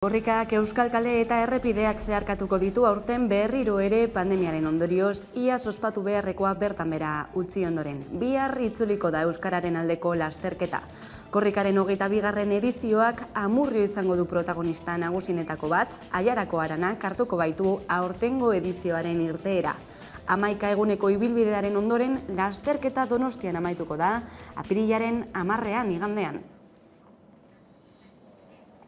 Korrikak euskal kale eta errepideak zeharkatuko ditu aurten berriro ere pandemiaren ondorioz, iaz ospatu beharrekoa bertan bera utzi ondoren. Bihar itzuliko da euskararen aldeko lasterketa. Korrikaren 22. edizioak Amurrio izango du protagonista nagusinetako bat, Aiarako Aranak hartuko baitu aurtengo edizioaren irteera. 11 eguneko ibilbidearen ondoren lasterketa Donostian amaituko da, apirilaren 10 igandean.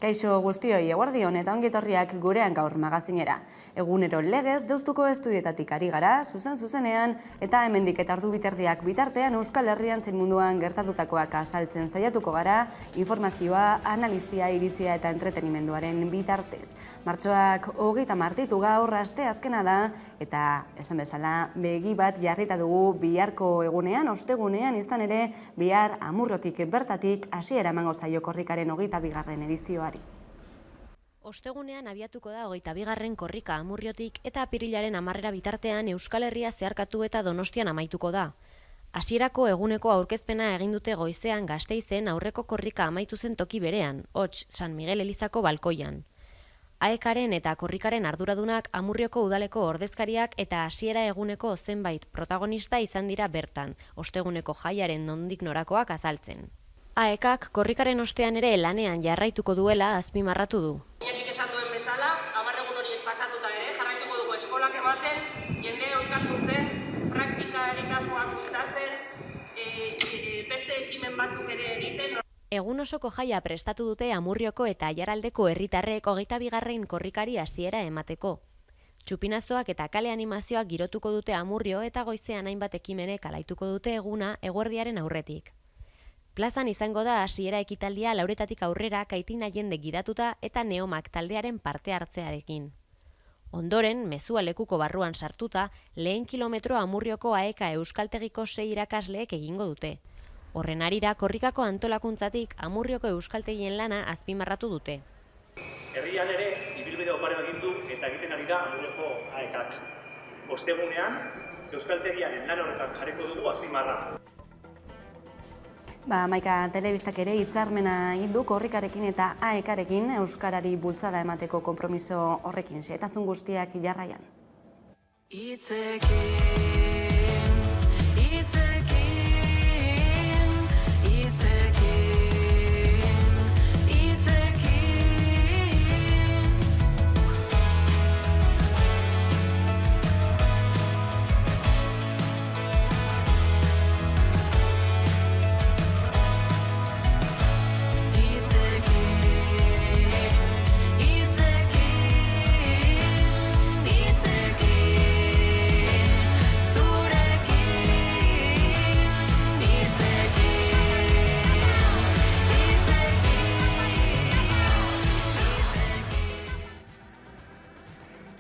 Kaixo guztioi, eguardion eta ongitorriak gurean gaur magazinera. Egunero legez Deustuko estudietatik ari gara, zuzenean eta hemendik eta ordu biterdiak bitartean Euskal Herrian zein munduan gertatutakoak azaltzen saiatuko gara, informazioa, analistia, iritzia eta entretenimenduaren bitartez. Martxoak 30 martitu gaur asteazkena da eta esan bezala begi bat jarrita dugu biharko egunean, ostegunean izan ere bihar Amurrotik bertatik hasiera emango zaio korrikaren 22. edizioa. Ostegunean abiatuko da 22. korrika Amurriotik eta apirilaren 10 bitartean Euskal Herria zeharkatu eta Donostian amaituko da. Hasierako eguneko aurkezpena egin dute goizean Gasteizen aurreko korrika amaitu zen toki berean, hots San Miguel Elizako balkoian. AEKaren eta korrikaren arduradunak Amurrioko udaleko ordezkariak eta hasiera eguneko zenbait protagonista izan dira bertan, osteguneko jaiaren nondik norakoak azaltzen. AEKak korrikaren ostean ere lanean jarraituko duela azpimarratu du. Iñakik esan duen bezala, 10 egun horiek pasatuta ere, jarraituko dugu eskolak ematen, jende euskaldutzen, praktika erikasuak bultzatzen, beste ekimen batzuk ere egiten. Egun osoko jaia prestatu dute Amurrioko eta Aiaraldeko herritarrek 22. korrikari hasiera emateko. Txupinazoak eta kale animazioak girotuko dute Amurrio eta goizean hainbat ekimenek alaituko dute eguna eguerdiaren aurretik. Plazan izango da hasiera ekitaldia lauretatik aurrera kaitina jende gidatuta eta neomak taldearen parte hartzearekin. Ondoren, mezua lekuko barruan sartuta, lehen kilometro Amurrioko AEK euskaltegiko 6 irakasleek egingo dute. Horren harira, korrikako antolakuntzatik Amurrioko euskaltegien lana azpimarratu dute. Herrian ere, ibilbide oparo egin du eta egiten ari da Amurrioko AEKak. Ostegunean, euskaltegiaren lan horretan jarriko dugu azpimarra. Maika telebistak ere hitzarmena egin du korrikarekin eta AEKarekin euskarari bultzada emateko konpromiso horrekin. Xehetazun guztiak jarraian.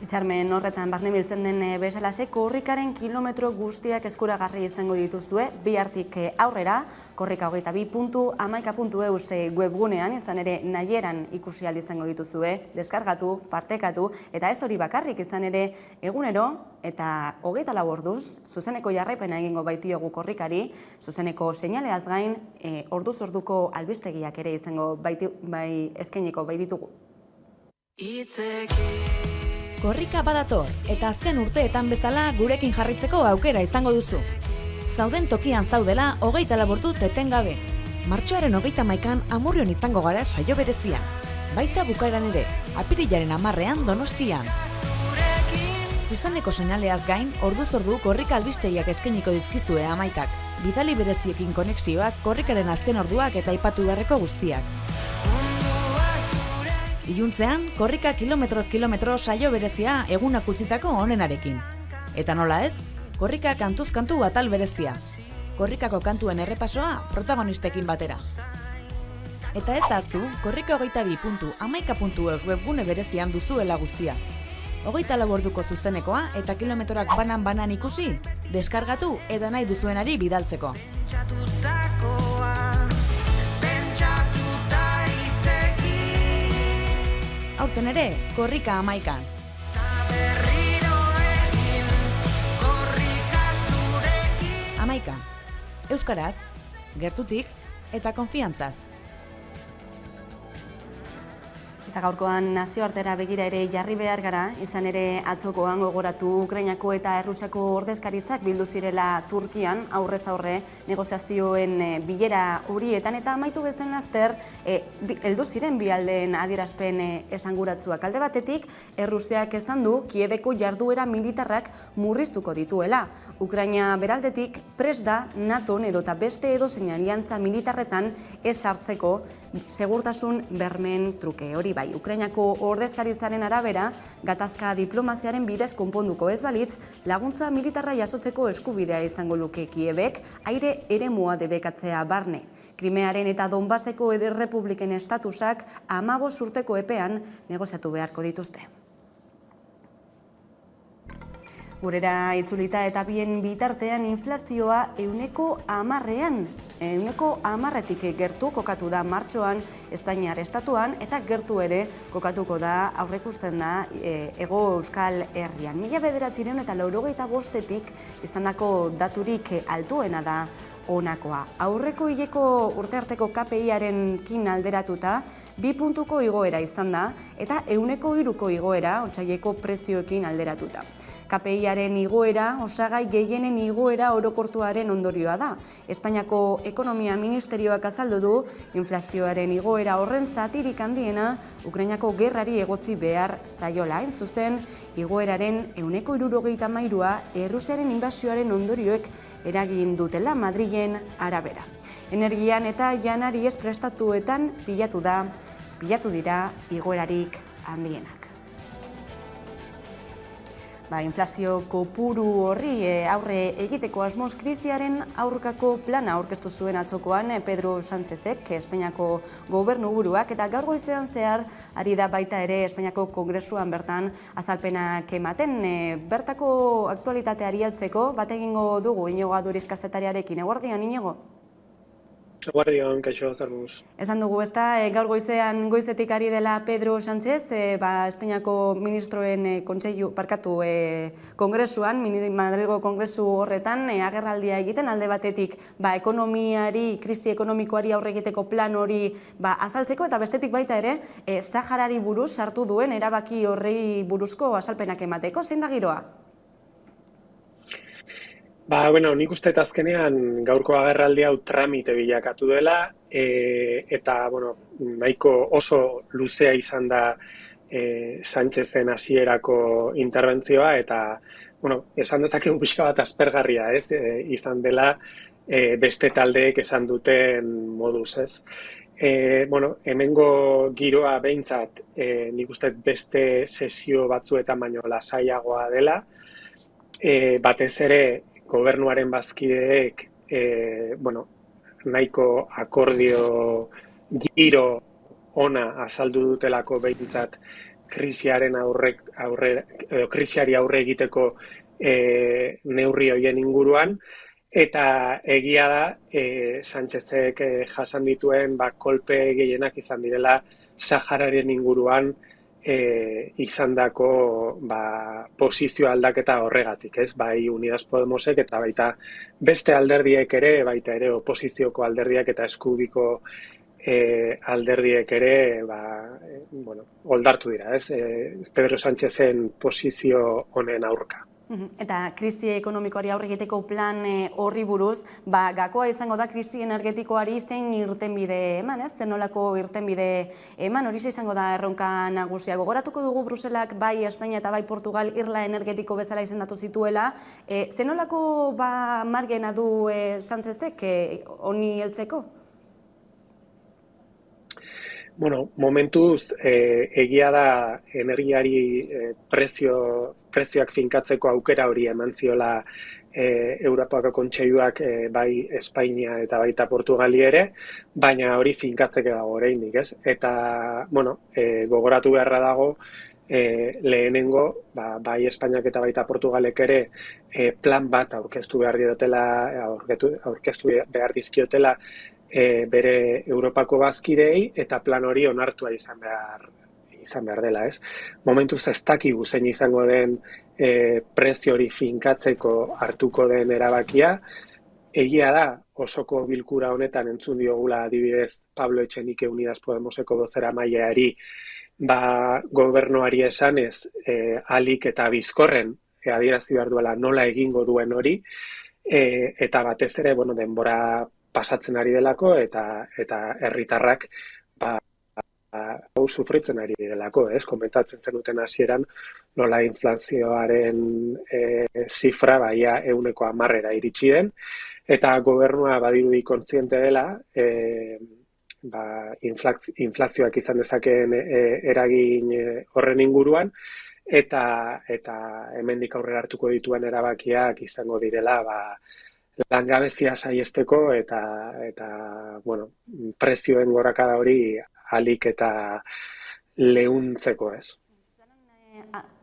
Hitzarmen horretan barne biltzen den bezalaxe, korrikaren kilometro guztiak eskuragarri izango dituzue, bihartik aurrera, korrika 22.amaika.eus webgunean, izan ere nahieran ikusi ahal izango dituzue, deskargatu, partekatu, eta ez hori bakarrik izan ere egunero, eta 24 orduz, zuzeneko jarraipena egingo baitiogu korrikari, zuzeneko seinaleaz gain, orduz orduko albistegiak ere izango eskainiko baititugu. Korrika badator, eta azken urteetan bezala gurekin jarritzeko aukera izango duzu. Zauden tokian zaudela 24 orduz etengabe. Martxoaren 31an Amurrion izango gara saio berezia. Baita bukaeran ere, apirilaren 10ean Donostian. Zuzeneko seinaleaz gain, orduz ordu korrika albistegiak eskainiko dizkizue amaikak. Bidali bereziekin konexioak, korrikaren azken orduak eta aipatu beharreko guztiak. Iluntzean, korrika kilometroz kilometro saio berezia egunak utzitako onenarekin. Eta nola ez, korrika kantuz kantu atal berezia. Korrikako kantuen errepasoa protagonistekin batera. Eta ez ahaztu, korrika 22.amaika.eus webgune berezian duzuela guztia. 24 orduko zuzenekoa eta kilometroak banan ikusi, deskargatu eta nahi duzuenari bidaltzeko. Aurten ere, korrika 11. Amaika. Euskaraz, gertutik eta konfiantzaz. Eta gaurkoan nazioartera begira ere jarri behar gara, izan ere atzokoan gogoratu Ukrainako eta Errusiako ordezkaritzak bildu zirela Turkian, aurrez aurre negoziazioen bilera horietan, eta amaitu bezen laster heldu ziren bi aldeen adierazpen esanguratsuak. Alde batetik, Errusiak esan du Kiebeko jarduera militarrak murriztuko dituela. Ukraina beraldetik prest da NATOn edota beste edozein aliantza militarretan ez sartzeko segurtasun bermen truke. Hori bai, Ukrainako ordezkaritzaren arabera, gatazka diplomaziaren bidez konponduko ez balitz, laguntza militarra jasotzeko eskubidea izango luke Kiebek, aire eremua debekatzea barne. Krimearen eta Donbaseko errepubliken estatusak 15 urteko epean negoziatu beharko dituzte. Gurera itzulita eta bien bitartean inflazioa 10%ean, 10%tik gertu kokatu da martxoan Espainiar estatuan eta gertu ere kokatuko da aurreikusten da Hego Euskal Herrian. 1985etik izandako daturik altuena da honakoa. Aurreko hileko urtearteko KPI-arekin alderatuta 2 puntuko igoera izan da eta 3% igoera otsaileko prezioekin alderatuta. KPI-aren igoera, osagai gehienen igoera orokortuaren ondorioa da. Espainiako Ekonomia Ministerioak azaldu du, inflazioaren igoera horren zatirik handiena Ukrainako gerrari egotzi behar zaiola. Hain zuzen, igoeraren 63%a Errusiaren inbasioaren ondorioek eragin dutela Madrilen arabera. Energian eta janari ez prestatuetan pilatu dira igoerarik handienak. Inflazio kopuru horri aurre egiteko asmoz krisiaren aurkako plana aurkeztu zuen atzokoan Pedro Sánchezek, Espainiako gobernuburuak, eta gaur goizean zehar ari da baita ere Espainiako Kongresuan bertan azalpenak ematen. Bertako aktualitateari heltzeko bat egingo dugu Iñigo Aduriz kazetariarekin. Eguerdion, Iñigo? Eguerdion, kaixo, zer moduz. Esan dugu, gaur goizetik ari dela Pedro Sánchez, Espainiako ministroen kongresuan, Madrilgo kongresu horretan, agerraldia egiten, alde batetik ekonomiari, krisi ekonomikoari aurre egiteko plan hori azaltzeko, eta bestetik baita ere, Saharari buruz sartu duen erabaki horri buruzko azalpenak emateko. Zein da giroa? Nik uste azkenean gaurko agerraldi hau tramite bilakatu dela, eta nahiko oso luzea izan da Sánchezen hasierako interbentzioa, eta esan dezakegu pixka bat aspergarria, izan dela beste taldeek esan duten moduz, ez. Hemengo giroa behintzat nik uste beste sesio batzuetan baino lasaiagoa dela, batez ere gobernuaren bazkideek nahiko akordio giro ona azaldu dutelako behintzat krisiari aurre egiteko neurri horien inguruan, eta egia da Sánchezek jasan dituen kolpe gehienak izan direla Sahararen inguruan izandako posizio aldaketa horregatik, ez? Bai Unidas Podemosek eta baita beste alderdiek ere, baita ere oposizioko alderdiak eta eskubiko alderdiek ere, oldartu dira, ez? Pedro Sánchezen posizio honen aurka. Eta krisi ekonomikoari aurre egiteko plan horri buruz, gakoa izango da krisi energetikoari zein irtenbide eman, ez? Zenolako irtenbide eman, hori izango da erronka nagusia. Gogoratuko dugu Bruselak bai Espainia eta bai Portugal irla energetiko bezala izendatu zituela. Zenolako margena du Sánchezek honi heltzeko? Momentuz egia da energiari prezioak finkatzeko aukera hori eman ziola Europako Kontseiluak bai Espainia eta baita Portugali ere, baina hori finkatzeke dago oraindik, ez? Eta, gogoratu beharra dago lehenengo, bai Espainiak eta baita Portugalek ere plan bat aurkeztu behar dizkiotela bere Europako bazkideei, eta plan hori onartua izan behar dela, ez? Momentuz ez dakigu zein izango den prezio hori finkatzeko hartuko den erabakia, Egia da, osoko bilkura honetan entzun diogula adibidez Pablo Etxenike Unidas Podemoseko bozeramaileari gobernuari esanez alik eta bizkorren adierazi behar duela nola egingo duen hori, eta batez ere denbora pasatzen ari delako eta herritarrak hau sufritzen ari delako, komentatzen zenuten hasieran nola inflazioaren zifra baia 110 iritsi den, eta gobernua badirudi kontziente dela inflazioak izan dezakeen eragin horren inguruan, eta hemendik aurrera hartuko dituen erabakiak izango direla langabezia saihesteko eta prezioen gorakada hori alik eta leuntzeko, ez.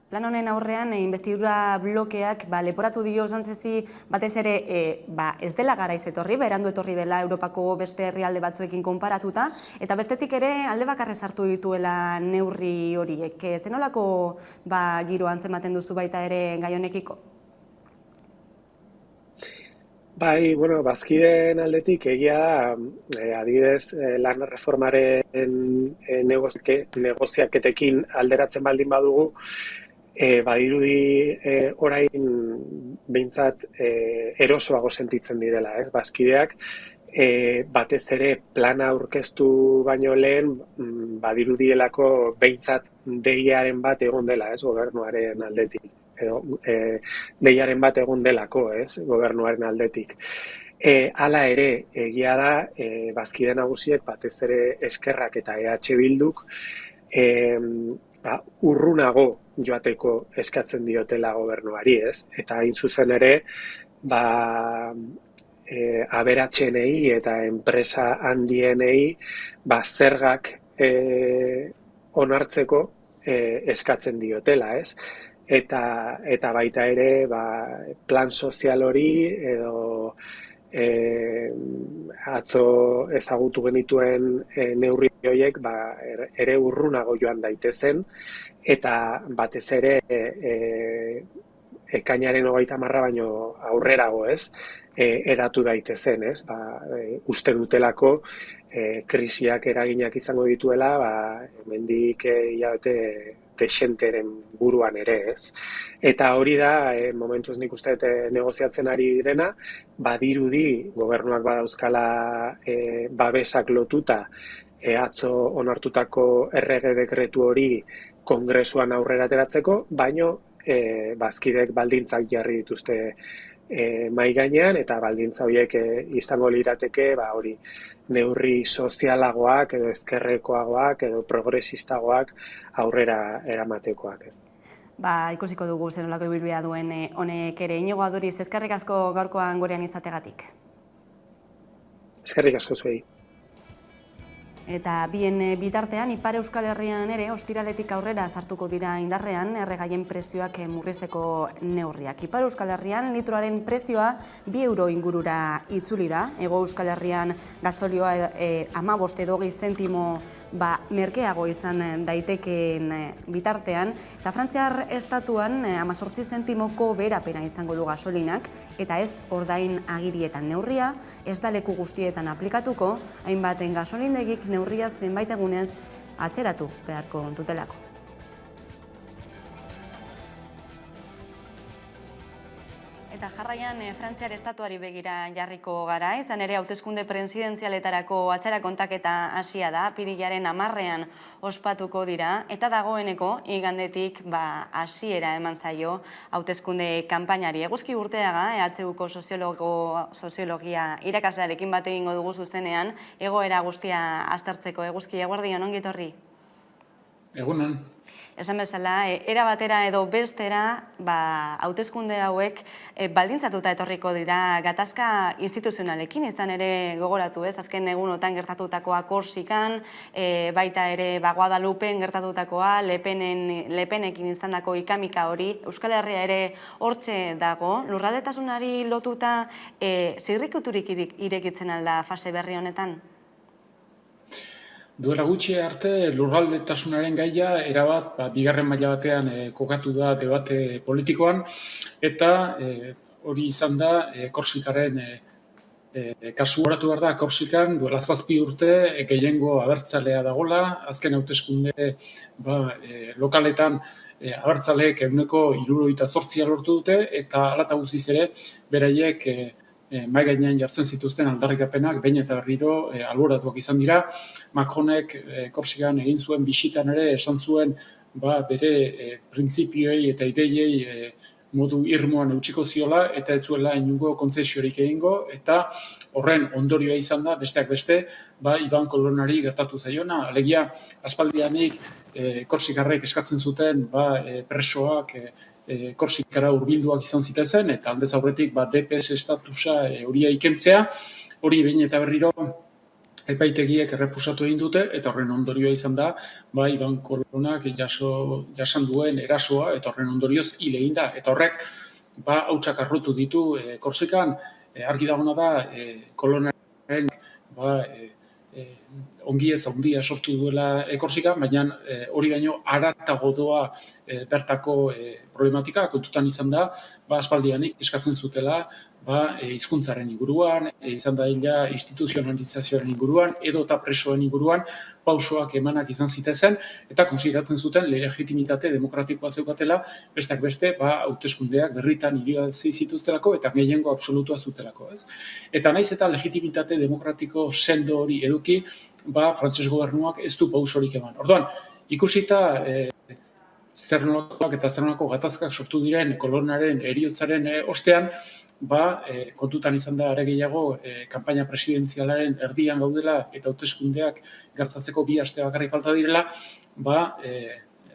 Plan honen aurrean, investidura blokeak leporatu dio Sánchezi batez ere ez dela garaiz etorri, berandu etorri dela Europako beste herrialde batzuekin konparatuta, eta bestetik ere alde bakarrez hartu dituela neurri horiek. Zenolako giro antzematen duzu baita ere gai honekiko? Bai, bazkideen aldetik egia adibidez lan reformaren negoziaketekin alderatzen baldin badugu, badirudi orain behintzat erosoago sentitzen direla, bazkideak, batez ere plana aurkeztu baino lehen badirudielako behintzat deiaren bat egon dela, gobernuaren aldetik. Deiaren bat egon delako, gobernuaren aldetik. Hala ere, egia da, bazkide nagusiek, batez ere eskerrak eta EH Bilduk, urrunago joateko eskatzen diotela gobernuari, eta hain zuzen ere, aberatsenei eta enpresa handienei zergak onartzeko eskatzen diotela, eta baita ere plan sozial hori edo atzo ezagutu genituen neurri horiek ere urrunago joan daitezen, eta batez ere ekainaren 30 baino aurrerago, eratu daitezen, uste dutelako krisiak eraginak izango dituela, hemendik hilabete dexenteren buruan ere, Eta hori da, momentuz nik uste negoziatzen ari direna, badirudi gobernuak badauzkala babesak lotuta, atzo onartutako errege dekretu hori kongresuan aurrera ateratzeko, baino bazkidek baldintzak jarri dituzte mahai gainean, eta baldintza horiek izango lirateke hori neurri sozialagoak edo ezkerrekoagoak edo progresistagoak aurrera eramatekoak, Ikusiko dugu zenolako ibilbidea duen honek ere. Iñigo Aduriz, eskerrik asko gaurkoan gurean izategatik. Eskerrik asko zuei. Eta bien bitartean, Ipar Euskal Herrian ere ostiraletik aurrera sartuko dira indarrean erregaien prezioak murrizteko neurriak. Ipar Euskal Herrian litroaren prezioa 2 euro ingurura itzuli da. Hego Euskal Herrian gasolioa 15 edo 20 zentimo merkeago izan daitekeen bitartean. Eta Frantziar estatuan 18 zentimoko beherapena izango du gasolinak, eta ez ordain agirietan neurria, ez da leku guztietan aplikatuko, hainbaten gasolindegik neurria zenbait egunez atzeratu beharko dutelako. Eta jarraian Frantziar estatuari begira jarriko gara, izan ere hauteskunde presidenzialetarako atzera kontaketa hasia da, apirilaren 10ean ospatuko dira, eta dagoeneko igandetik hasiera eman zaio hauteskunde kanpainari. Eguzki Urteaga, EHUko soziologia irakaslearekin bat egingo dugu zuzenean, egoera guztia aztertzeko. Eguzki, eguerdion, ongi etorri? Egunon. Esan bezala, era batera edo bestera, hauteskunde hauek baldintzatuta etorriko dira gatazka instituzionalekin, izan ere gogoratu, azken egunotan gertatutakoa Korsikan, baita ere Guadalupen gertatutakoa, Lepenekin izandako ikamika hori, Euskal Herria ere hortxe dago, lurraldetasunari lotuta zirrikuturik irekitzen alda fase berri honetan? Duela gutxi arte lurraldetasunaren gaia erabat bigarren maila batean kokatu da debate politikoan, eta hori izan da Korsikaren Kasu horatu behar da, Korsikan duela 7 urte gehiengo abertzalea dagola, azken hauteskunde lokaletan abertzaleek 78% lortu dute, eta hala eta guztiz ere, beraiek mahai gainean jartzen zituzten aldarrikapenak behin eta berriro alboratuak izan dira. Macronek Korsikan egin zuen bisitan ere esan zuen bere printzipioei eta ideiei modu irmoan eutsiko ziola eta ez zuela inongo kontzesiorik egingo, eta horren ondorioa izan da, besteak beste, Iban Kolonari gertatu zaiona. Alegia, aspaldianik Korsikarrek eskatzen zuten presoak Korsikara hurbilduak izan zitezen, eta aldez aurretik DPS estatusa horia ikentzea, hori behin eta berriro epaitegiek errefusatu egin dute, eta horren ondorioa izan da, Iban Kolonak jasan duen erasoa, eta horren ondorioz hil egin da. Eta horrek, hautsak arrotu ditu Korsikan, argi dagona da, Kolonaren ongi ez handia sortu duela Korsikan, baina hori baino haratago doa bertako problematika, kontutan izan da, aspaldianik eskatzen zutela, hizkuntzaren inguruan, izan da instituzionalizazioaren inguruan, edo eta presoen inguruan, pausoak emanak izan zitezen, eta konsideratzen zuten legitimitate demokratikoa zeukatela, besteak beste, hauteskundeak berritan irabazi zituztelako, eta gehiengo absolutua zutelako. Eta naiz eta legitimitate demokratiko sendo hori eduki, frantses gobernuak ez du pausorik eman. Orduan, ikusita zer nolakoak eta zer nolako gatazkak sortu diren Kolonaren heriotzaren ostean, kontutan izan da are gehiago kanpaina presidenzialaren erdian gaudela eta hauteskundeak gertatzeko 2 aste bakarrik falta direla,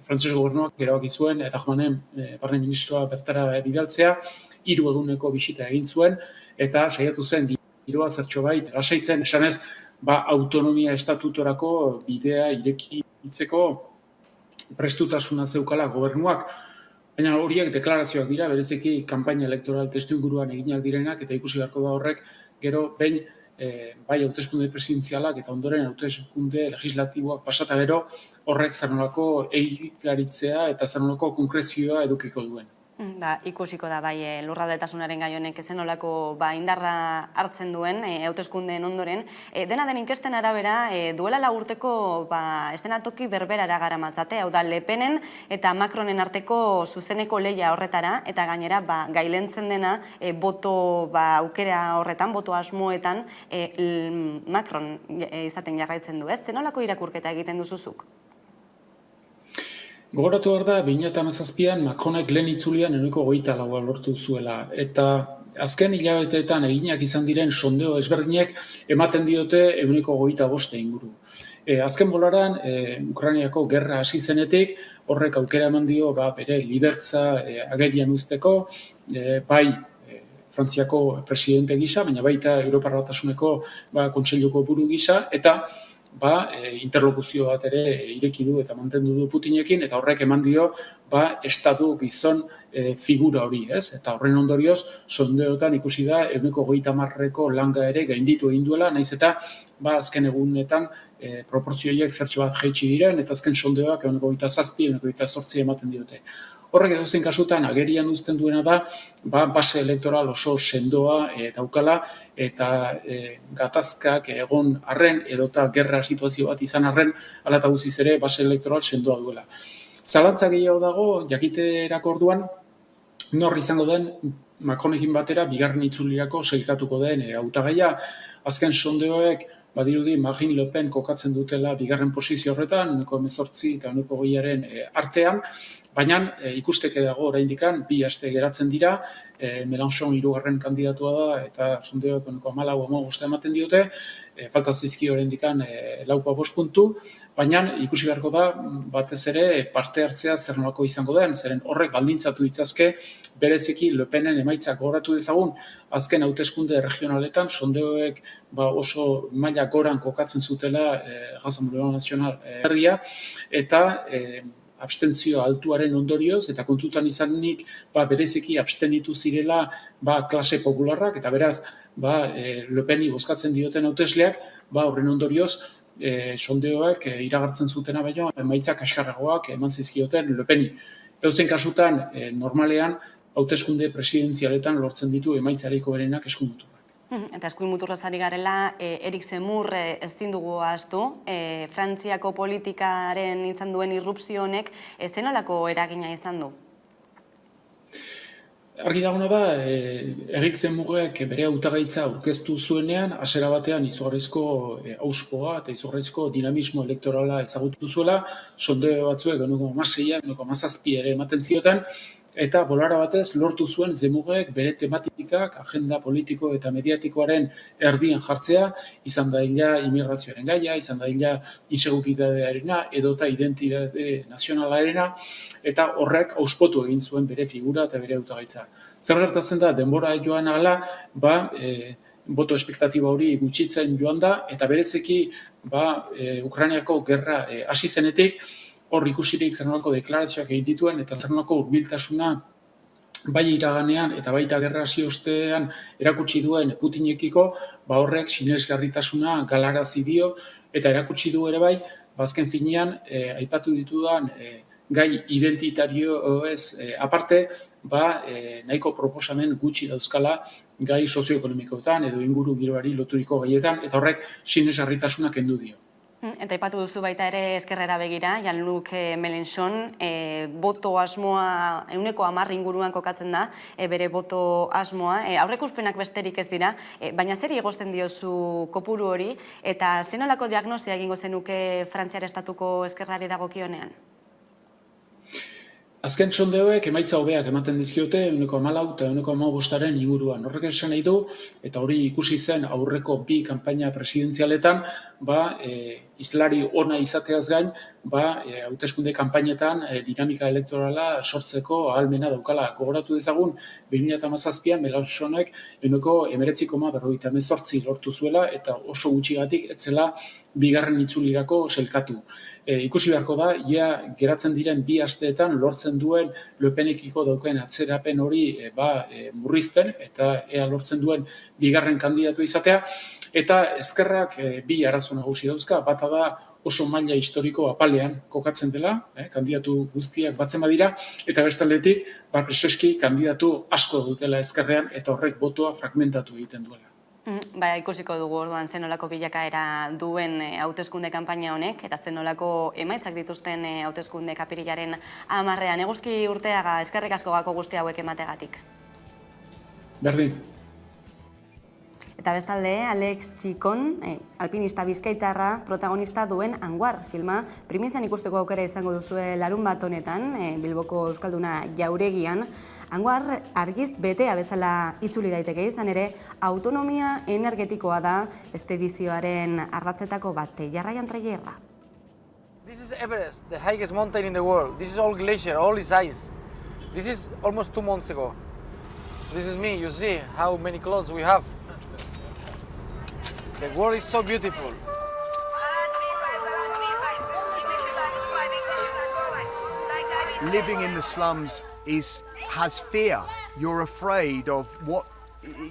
frantses gobernuak erabaki zuen eta joanen barne ministroa bertara bidaltzea, 3 eguneko bisita egin zuen, eta saiatu zen giroa zertxobait lasaitzen, esanez, autonomia estatutorako bidea irekitzeko prestutasuna zeukala gobernuak. Baina horiek deklarazioak dira, bereziki kanpaina elektoral testuinguruan eginak direnak, eta ikusi beharko da horrek, gero behin bai hauteskunde presidenzialak eta ondoren hauteskunde legislatiboak pasata gero, horrek zer nolako egikaritzea eta zer nolako konkrezioa edukiko duen. Ikusiko da bai lurraldetasunaren gai honek zen nolako indarra hartzen duen hauteskundeen ondoren. Dena den inkesten arabera, duela 4 urteko eszenatoki berberara garamatzate, hau da Le Penen eta Macronen arteko zuzeneko lehia horretara, eta gainera gailentzen dena boto aukera horretan, boto asmoetan Macron izaten jarraitzen du, ez? Zen nolako irakurketa egiten duzuzuk? Gogoratu behar da, 2017an Macronek lehen itzulian 24% lortu zuela, eta azken hilabeteetan eginak izan diren sondeo ezberdinek ematen diote 25% inguru. Azken bolaran, Ukrainiako gerra hasi zenetik, horrek aukera eman dio bere lidertza agerian uzteko, bai Frantziako presidente gisa, baina baita Europar Batasuneko kontseiluko buru gisa, eta interlokuzio bat ere ireki du eta mantendu du Putinekin, eta horrek eman dio estatu gizon figura hori, ez? Eta horren ondorioz, sondeotan ikusi da 30%ko langa ere gainditu egin duela, naiz eta azken egunetan proportzioiek zertxo bat jaitsi diren, eta azken sondeoak 27, 28 ematen diote. Horrek edozein kasutan agerian uzten duena da, base elektoral oso sendoa daukala, eta gatazkak egon arren, edota gerra situazio bat izan arren, hala eta guztiz ere base elektoral sendoa duela. Zalantza gehiago dago, jakiterako orduan, nor izango den Macronekin batera bigarren itzulirako sailkatuko den hautagaia. Azken sondeoek badirudi Marine Le Pen kokatzen dutela bigarren posizio horretan, 18 eta 20aren artean, baina ikusteke dago oraindikan 2 aste geratzen dira, Mélenchon 3. kandidatua da, eta sondeoek 14-15 ematen diote, falta zaizkio oraindikan 4-5 puntu, baina ikusi beharko da batez ere parte hartzea zer nolako izango den, zeren horrek baldintzatu ditzazke bereziki Le Penen emaitzak gogoratu dezagun, azken hauteskunde regionaletan sondeoek oso maila goran kokatzen zutela Rassemblement National erdia, eta abstentzio altuaren ondorioz, eta kontutan izanik bereziki abstenitu zirela klase popularrak, eta beraz Le Peni bozkatzen dioten hautesleak, horren ondorioz sondeoek iragartzen zutena baino, emaitzak kaskarragoak eman zizkioten Le Peni. Edozein kasutan, normalean, hauteskunde presidenzialetan lortzen ditu emaitzariko berenak eskumutuak. Eta eskuin muturraz ari garela, Erik Zemmour ezin dugu ahaztu, Frantziako politikaren izan duen irrupzio honek zenolako eragina izan du? Argi dagoena da, Erik Zemmourek bere hautagaitza aurkeztu zuenean, hasiera batean izugarrizko auspoa eta izugarrizko dinamismo elektorala ezagutu zuela, sondeo batzuek 6, 7 ere ematen zioten, eta bolara batez lortu zuen Zemmourek bere tematikak, agenda politiko eta mediatikoaren erdian jartzea, izan da illa immigrazioaren gaia, izan da illa inseguritatearena edota identitate nazionalarena, eta horrek auspotu egin zuen bere figura eta bere hautagaitza. Zer gertatzen da, denbora joan ahala, boto espektatiba hori gutxitzen joan da, eta berezeki Ukrainiako gerra hasi zenetik, hor ikusirik zer nolako deklarazioak egin dituen eta zer nolako hurbiltasuna bai iraganean eta baita gerra hasi ostean erakutsi duen Putinekiko, horrek sinesgarritasuna galarazi dio eta erakutsi du ere bai, azken finean aipatu ditudan gai identitarioez aparte, nahiko proposamen gutxi dauzkala gai sozioekonomikoetan edo inguru giroari loturiko gaietan, eta horrek sinesgarritasuna kendu dio. Eta aipatu duzu baita ere ezkerrera begira, Jean-Luc Mélenchon, boto asmoa 10% inguruan kokatzen da, bere boto asmoa. Aurreikuspenak besterik ez dira, baina zeri egozten diozu kopuru hori, eta zenolako diagnosia egingo zenuke Frantziar estatuko ezkerrari dagokionean? Azken sondeoek emaitza hobeak ematen dizkiote 14% eta 15% inguruan. Horrek esan nahi du, eta hori ikusi zen aurreko 2 kanpaina presidenzialetan, izlari ona izateaz gain, hauteskunde kanpainetan dinamika elektorala sortzeko ahalmena daukala. Gogoratu dezagun, 2017an Mélenchonek 19,58 lortu zuela, eta oso gutxigatik etzela bigarren itzulirako selkatu. Ikusi beharko da, geratzen diren 2 asteetan lortzen duen Le Penekiko dauken atzerapen hori murrizten, eta ea lortzen duen bigarren kandidatu izatea, eta ezkerrak 2 arazo nagusi dauzka, bata da oso maila historiko apalean kokatzen dela, kandidatu guztiak batzen badira, eta bestaldetik, preseski kandidatu asko dutela ezkerrean, eta horrek botoa fragmentatu egiten duela. Ikusiko dugu orduan zenolako bilakaera duen hauteskunde kanpaina honek, eta zenolako emaitzak dituzten hauteskunde apirilaren 10ean. Eguzki Urteaga, eskerrik asko gako guzti hauek emategatik. Berdin. Eta bestalde, Alex Txikon, alpinista bizkaitarra, protagonista duen Anguar filma, primizan ikusteko aukera izango duzue larunbat honetan, Bilboko Euskalduna Jauregian. Anguar argiz betea bezala itzuli daiteke izan ere, autonomia energetikoa da espedizioaren ardatzetako bat, jarraian trailerra. This is Everest, the highest mountain in the world. This is all glacier, all is ice. This is almost 2 months ago. This is me, you see how many clothes we have. The world is so beautiful. Living in the slums has fear. You're afraid of what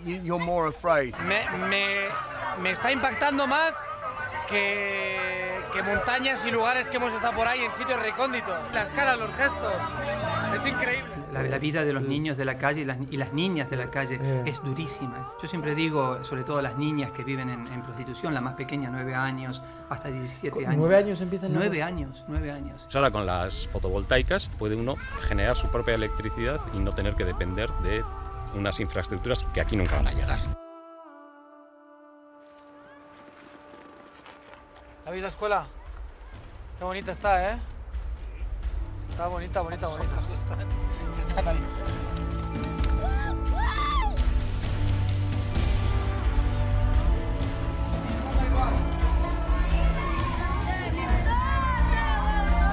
you're more afraid. Me está impactando más que montañas y lugares que hemos estado por ahí en sitios recónditos. Las caras, los gestos, es increíble. La vida de los niños de la calle y las niñas de la calle es durísima. Yo siempre digo, sobre todo las niñas que viven en prostitución, la más pequeña, 9 años, hasta 17 años. ¿9 años empiezan? 9 años. Ahora con las fotovoltaicas puede uno generar su propia electricidad y no tener que depender de unas infraestructuras que aquí nunca van a llegar. ¿La veis la escuela? Qué bonita está, ¿eh? Está bonita. Están ahí.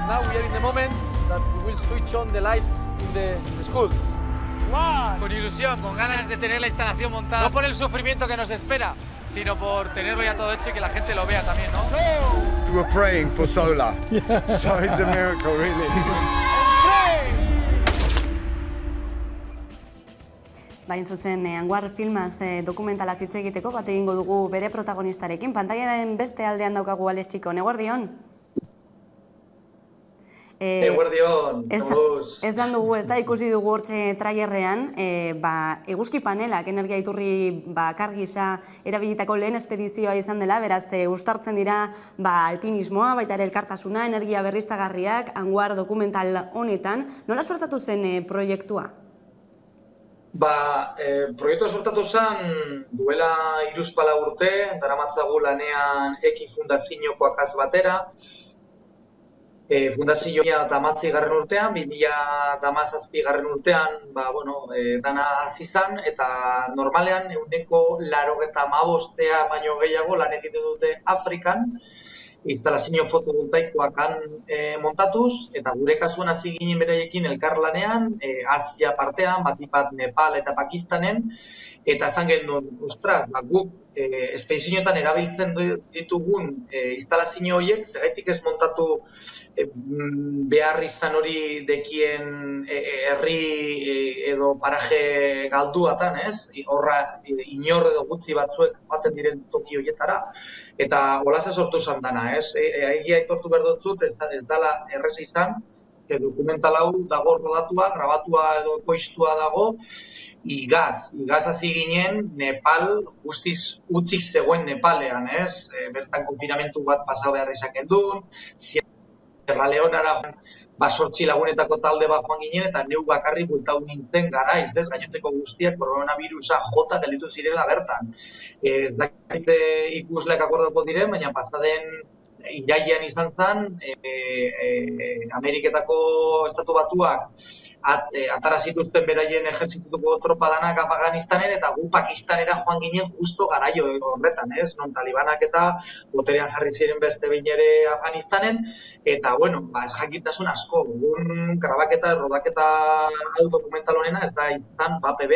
Now we are in the moment that we will switch on the lights in the school. ¡Wow! Con ilusión, con ganas de tener la instalación montada. No por el sufrimiento que nos espera, sino por tenerlo ya todo hecho y que la gente lo vea también, ¿no? We were praying for solar, so it's a miracle, really. Bain zuzen, Anguar filmaz dokumentalak hitz egiteko bat egingo dugu bere protagonistarekin. Pantailaren beste aldean daukagu Alex Txikon, eguerdion? Eguerdion, Esan dugu, ez da, ikusi dugu hortxe trailerrean, eguzki panelak energia iturri bakar gisa erabilitako lehen espedizioa izan dela, beraz, uztartzen dira alpinismoa, baita ere elkartasuna, energia berriztagarriak, Anguar dokumental honetan. Nola suertatu zen proiektua? Proiektua sortatu zen duela 3-4 urte, daramatzagu lanean Eki Fundaziokoak az batera. Fundazioa 2010 urtean, 2017 urtean, dana hasi izan, eta normalean 95% baino gehiago lan egiten dute Afrikan, instalazio fotovoltaikoak montatuz, eta gure kasuan hasi ginen beraiekin elkarlanean, Asia partean, batipat Nepal eta Pakistanen, eta esan genuen, ostras, guk espedizioetan erabiltzen ditugun instalazio horiek, zergatik ez montatu behar izan hori dekien herri edo paraje galduatan, ez? Horra inor edo gutxi batzuek baten diren toki horietara. Eta holaz sortu zan dana, ez? Egia aitortu behar dutzut, ez dala errez izan, dokumental hau dago rodatua, grabatua edo ekoiztua dago, igaz hasi ginen Nepal, guztiz utzik zegoen Nepalean, ez? Bertan konfinamentu bat pasa behar izaken duen, Sierra Leonara 8 lagunetako talde bat joan ginen, eta neu bakarrik bultau nintzen garaiz, ez? Gainoteko guztiak koronavirusa jota delitu zirela bertan. Ez dakite ikusleak akordatuko diren, baina pasaden irailean izan zen, Ameriketako Estatu Batuak atara zituzten beraien ejertzituko tropa danak Afganistanen, eta gu Pakistanera joan ginen justo garaio horretan, ez? Non talibanak eta boterean jarri ziren beste behin ere Afganistanen, eta, ez jakitasun asko, egun grabaketa, rodaketa hau dokumental honena, ez da izan PB,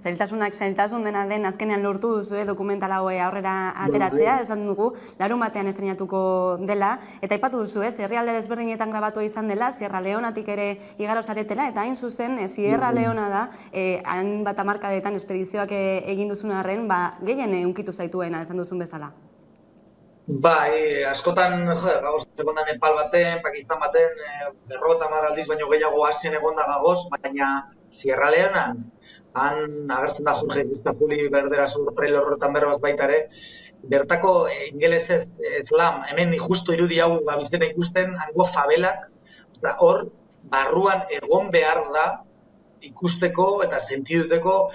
Zailtasun dena den azkenean lortu duzu dokumental hau aurrera ateratzea, esan dugu, larunbatean estrenatuko dela, eta aipatu duzu, herrialde desberdinetan grabatua izan dela, Sierra Leonatik ere igaro zaretela, eta hain zuzen, Sierra Leona da, hainbat hamarkadetan espedizioak egin duzun arren, gehien unkitu zaituena, esan duzun bezala. Askotan, gagoz, egonda Nepal baten, Pakistan baten, 50 aldiz baino gehiago Asian egonda gagoz, baina Sierra Leonan, han agertzen da Jorge Gustafuli berdera surprel horretan berbaz baita ere, bertako ingelesez islam, hemen justo irudi hau gabizena ikusten, hango fabelak, hor barruan egon behar da ikusteko eta sentiduteko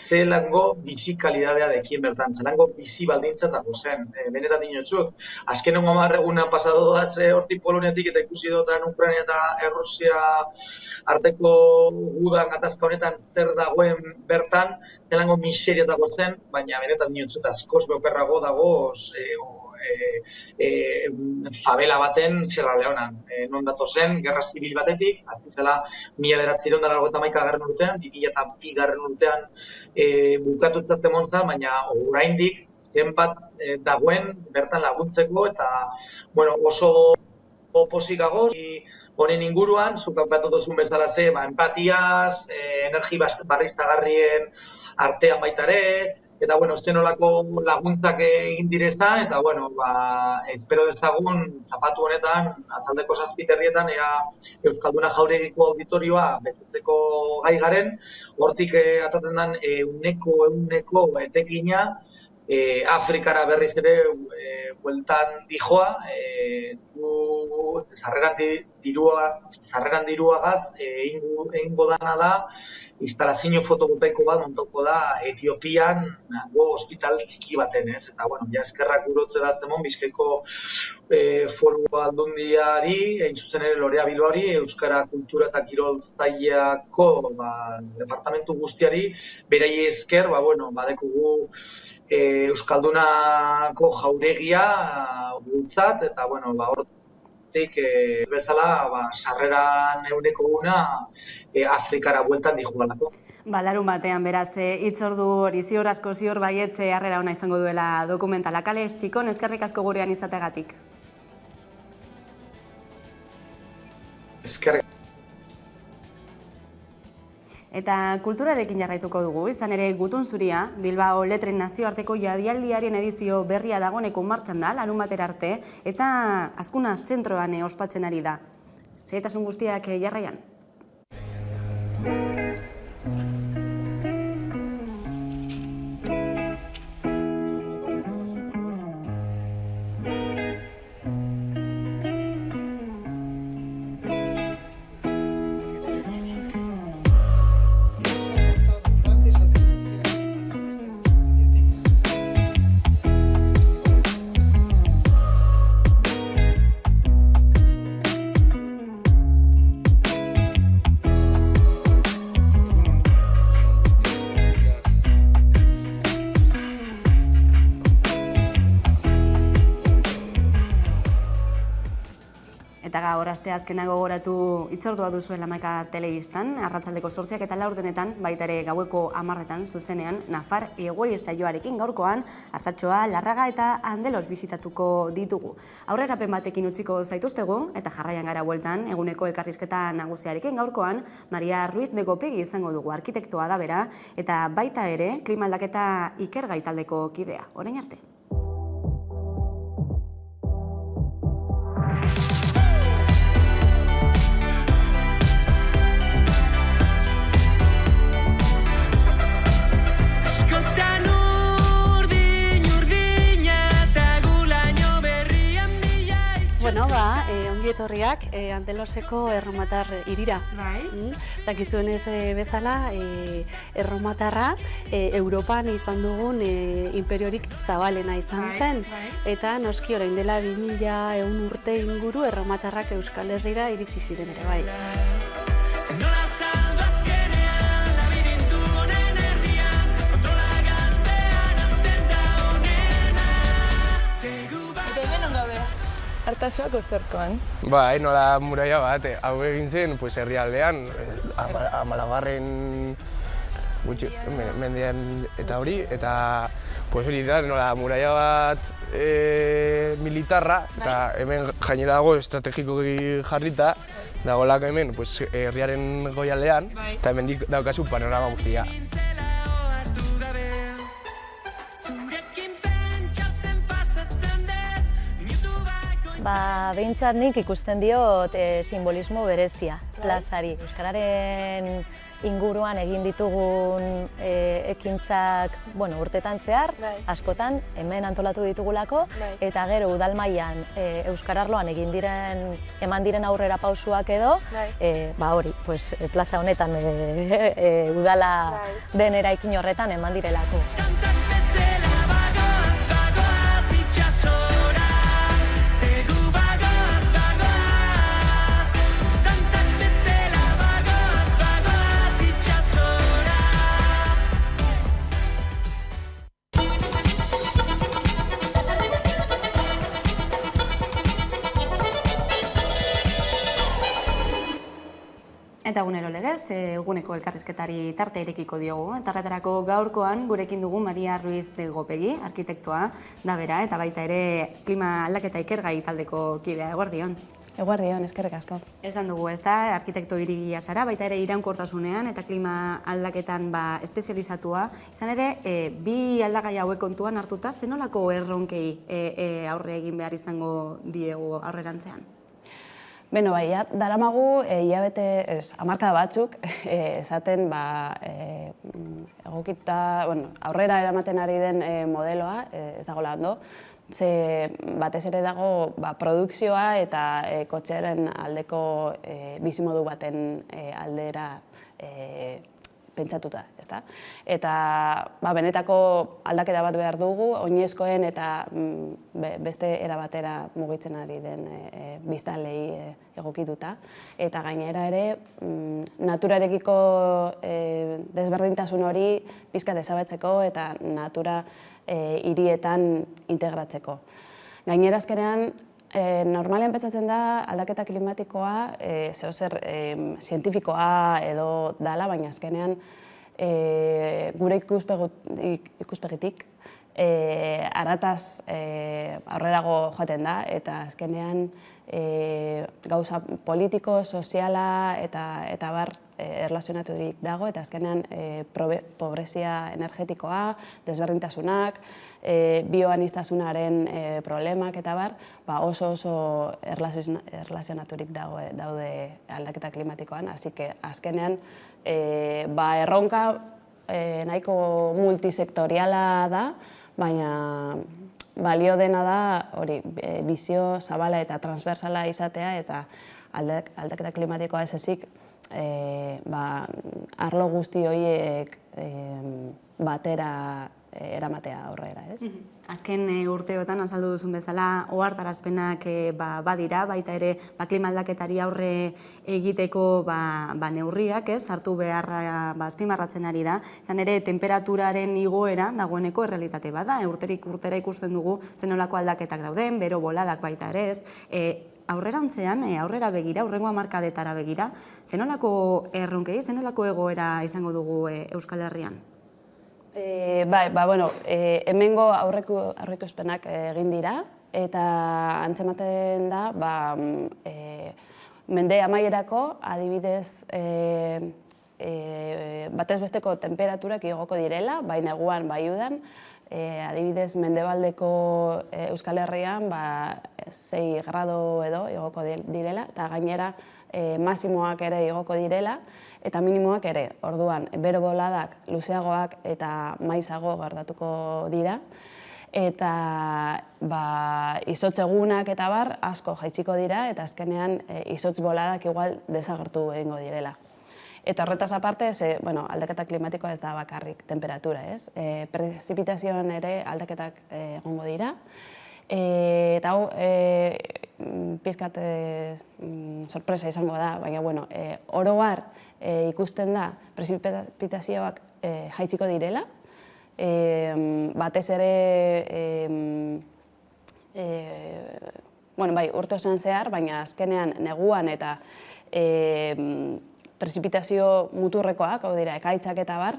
zelango bizi kalidadea dekien bertan, zelango bizi baldintza dago zen, benetan dinotzuk. Azken 10 egunan pasado da, hortik Poloniatik eta ikusi dutan Ukraina eta Errusia arteko gudan gatazka honetan zer dagoen bertan, zelango miseria dago zen, baina benetan dinotzut askoz beokerrago dago favela baten Sierra Leonan. Non dato zen, gerra zibil batetik, azizela 1991 urtean, 2002 urtean bukatutzatzen montzan, baina oraindik zenbat dagoen bertan laguntzeko, eta oso pozik gagoz, honen inguruan, zuk aipatu duzun bezala ze, empatiaz, energi berriztagarrien artean baita ere, eta zenolako laguntzak egin direzan, eta espero dezagun zapatu honetan, azaldeko 7 herrietan, Euskalduna Jauregiko auditorioa betetzeko gai garen, hortik atatzen den euneko etekina, Afrikara berriz ere bueltan dijoa, sarreran diruagaz egingo dana da, instalazio fotovoltaiko bat montoko da Etiopian ospital txiki baten, ez? Eta, eskerrak urotze da zemon Bizkaiko foru aldundiari, egin zuzen ere Lorea Bilbaori, Euskara Kultura eta Kirol Zailako departamentu guztiari, berai esker, badekugu Euskaldunako jauregia bultzat, eta hortik bezala sarreran euneko guna Afrikara bueltan dijualako. Larun batean, beraz, hitzordu hori zior asko zior baiet harrera ona izango duela dokumentala. Kales Txikon, eskerrik asko gurean izategatik. Eskerrik. Eta kulturarekin jarraituko dugu, izan ere Gutun Zuria, Bilbao Letren nazioarteko jadialdiaren edizio berria dagoeneko martxan da, larun batera arte, eta Azkuna zentroan ospatzen ari da. Xehetasun guztiak jarraian. Eta gaur asteazkena gogoratu hitzordua duzuen Hamaika telebistan, arratsaldeko 8 eta 4 denetan, baita ere gaueko 10 zuzenean, Nafar Egoi saioarekin gaurkoan, Artatxoa, Larraga eta Andelos bisitatuko ditugu. Aurrerapen batekin utziko zaituztegu, eta jarraian gara bueltan, eguneko elkarrizketa nagusiarekin gaurkoan, Maria Ruiz de Gopegi izango dugu arkitektoa da bera, eta baita ere, klima aldaketa ikergai taldeko kidea. Orain arte. Bueno, ongi etorriak Andeloseko erromatar irira. Dakitzuenez bezala, erromatarra Europan izan dugun imperiorik zabalena izan zen. Eta noski orain dela 2100 urte inguru erromatarrak Euskal Herrira iritsi ziren ere bai. Artatxoako zerkoan? Bai, nola muraia bat, hau egin zen herrialdean, 14. mendean eta hori, eta hori da, nola muraia bat militarra, eta hemen gainera dago estrategikoki jarrita, dagoelako hemen herriaren goialdean, eta hemen daukazu panorama guztia. Behintzat nik ikusten diot simbolismo berezia plazari. Euskararen inguruan egin ditugun ekintzak urtetan zehar, askotan hemen antolatu ditugulako, eta gero udal mailan euskararloan eman diren aurrera pausuak edo, hori, plaza honetan udala den eraikin horretan eman direlako. Eta egunero legez, eguneko elkarrizketari tarte irekiko diogu. Eta horretarako gaurkoan gurekin dugu Maria Ruiz de Gopegi, arkitektoa da bera, eta baita ere klima aldaketa ikergai taldeko kidea. Eguardion. Eguardion, eskerrik asko. Esan dugu, ez da, arkitekto hirigia zara, baita ere iraunkortasunean eta klima aldaketan espezializatua. Izan ere, bi aldagai hauek kontuan hartuta, zenolako erronkei aurre egin behar izango diegu aurrerantzean? Beno, daramagu hilabete, hamarkada batzuk, esaten egokita, aurrera eramaten ari den modeloa, ez dagoela ondo, ze batez ere dago produkzioa eta kotxearen aldeko bizimodu baten aldera pentsatuta, ezta? Eta benetako aldaketa bat behar dugu, oinezkoen eta beste erabatera mugitzen ari den biztanleei egokituta. Eta gainera ere, naturarekiko desberdintasun hori pixka desabatzeko eta natura hirietan integratzeko. Gainera azkenean, normalean pentsatzen da aldaketa klimatikoa zeozer zientifikoa edo dala, baina azkenean gure ikuspegitik harataz aurrerago joaten da, eta azkenean gauza politiko, soziala eta bar erlazionaturik dago, eta azkenean pobrezia energetikoa, desberdintasunak, bioaniztasunaren problemak eta bar, oso erlazionaturik daude aldaketa klimatikoan, así que azkenean erronka nahiko multisektoriala da, baina balio dena da hori bizio zabala eta transversala izatea eta aldaketa klimatikoa ez ezik arlo guzti horiek batera eramatea aurrera, ez? Azken urteotan azaldu duzun bezala, ohartarazpenak badira, baita ere klima aldaketari aurre egiteko neurriak, sartu beharra azpimarratzen ari da. Izan ere, temperaturaren igoera dagoeneko errealitate bada, urterik urtera ikusten dugu zenolako aldaketak dauden, bero boladak baita ere ez. Aurrerantzean, aurrera begira, hurrengo hamarkadetara begira, zenolako erronkei, zenolako egoera izango dugu Euskal Herrian? Hemengo aurreikuspenak egin dira, eta antzematen da, mende amaierako, adibidez, batez besteko temperaturak igoko direla, bai neguan, bai udan, adibidez, mendebaldeko Euskal Herrian 6 grado edo igoko direla, eta gainera maximoak ere igoko direla, eta minimoak ere, orduan, bero boladak luzeagoak eta maizago gertatuko dira, eta izotz egunak eta bar asko jaitsiko dira, eta azkenean izotz boladak igual desagertu egingo direla. Eta horretaz aparte, aldaketa klimatikoa ez da bakarrik temperatura, ez? Prezipitazioan ere aldaketak egongo dira, eta hau pizkat sorpresa izango da, baina oro har ikusten da prezipitazioak jaitsiko direla, batez ere urte osoan zehar, baina azkenean neguan eta prezipitazio muturrekoak, hau dira, ekaitzak eta bar,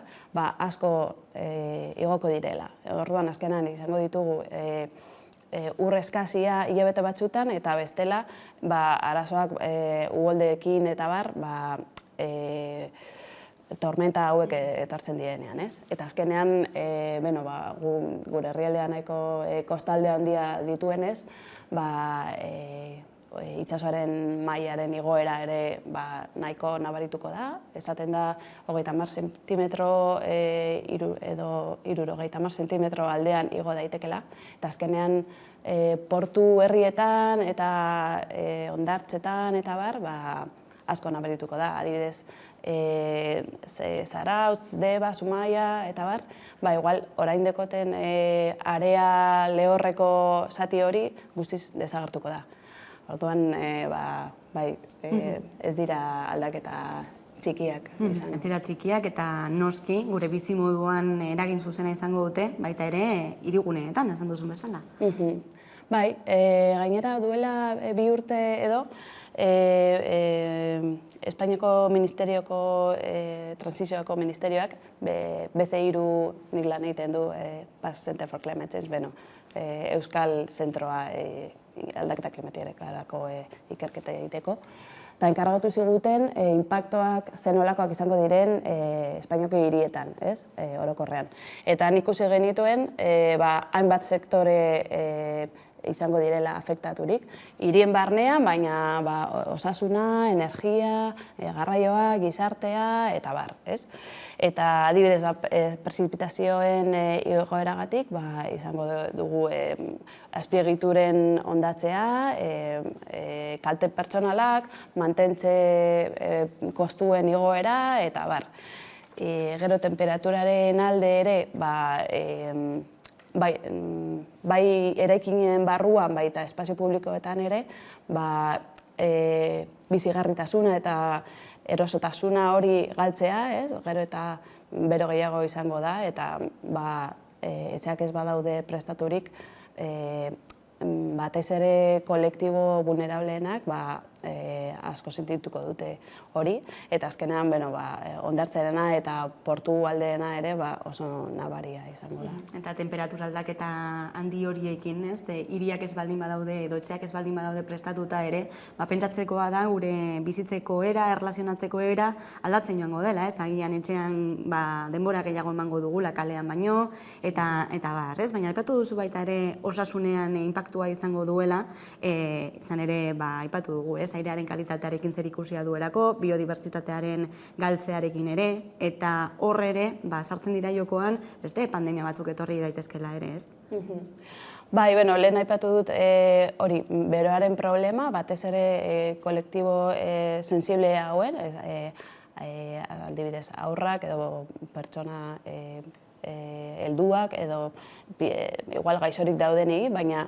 asko igoko direla. Orduan azkenan izango ditugu ur eskazia hilabete batzutan, eta bestela arazoak uholdeekin eta bar, tormenta hauek etortzen direnean, ez? Eta azkenean, gure herrialdea nahiko kostalde handia dituenez, itsasoaren mailaren igoera ere nahiko nabarituko da. Esaten da 30 zentimetro edo 60 zentimetro aldean igo daitekela. Eta azkenean portu herrietan eta hondartzetan eta bar, asko nabarituko da. Adibidez, Zarautz, Deba, Zumaia eta bar, igual orain dekoten area lehorreko zati hori guztiz desagertuko da. Orduan, ez dira aldaketa txikiak izan. Ez dira txikiak eta noski gure bizimoduan eragin zuzena izango dute, baita ere hiriguneetan, esan duzun bezala. Gainera duela 2 urte edo, Espainiako Ministerioko, Transizioko Ministerioak, BC3 nik lan egiten du, Basque Center for Climate Change, Euskal Zentroa aldaketa klimatikarako ikerketa egiteko. Eta enkargatu ziguten inpaktoak zenolakoak izango diren Espainiako hirietan, orokorrean. Eta ikusi genituen hainbat sektore izango direla afektaturik. Hirien barnean, baina osasuna, energia, garraioa, gizartea eta bar, ez? Eta adibidez, prezipitazioen igoeragatik izango dugu azpiegituren hondatzea, kalte pertsonalak, mantentze kostuen igoera eta bar. Gero temperaturaren alde ere, bai eraikinen barruan, baita espazio publikoetan ere, bizigarritasuna eta erosotasuna hori galtzea, gero eta bero gehiago izango da, eta etxeak ez badaude prestaturik, batez ere kolektibo vulnerableenak asko sentituko dute hori, eta azkenean hondartzarena eta portu aldeena ere oso nabaria izango da. Eta temperatura aldaketa handi horiekin, hiriak ez baldin badaude, edo etxeak ez baldin badaude prestatuta ere, pentsatzekoa da gure bizitzeko era, erlazionatzeko era aldatzen joango dela, agian etxean denbora gehiago emango dugula kalean baino, eta baina aipatu duzu baita ere osasunean inpaktua izango duela, izan ere aipatu dugu, airearen kalitatearekin zer ikusia duelako, biodibertsitatearen galtzearekin ere, eta hor ere, sartzen dira jokoan, beste pandemia batzuk etorri daitezkela ere, ez? Bai, lehen aipatu dut hori, beroaren problema, batez ere kolektibo sensible hauen, aldibidez aurrak edo pertsona helduak edo igual gaixorik daudenei, baina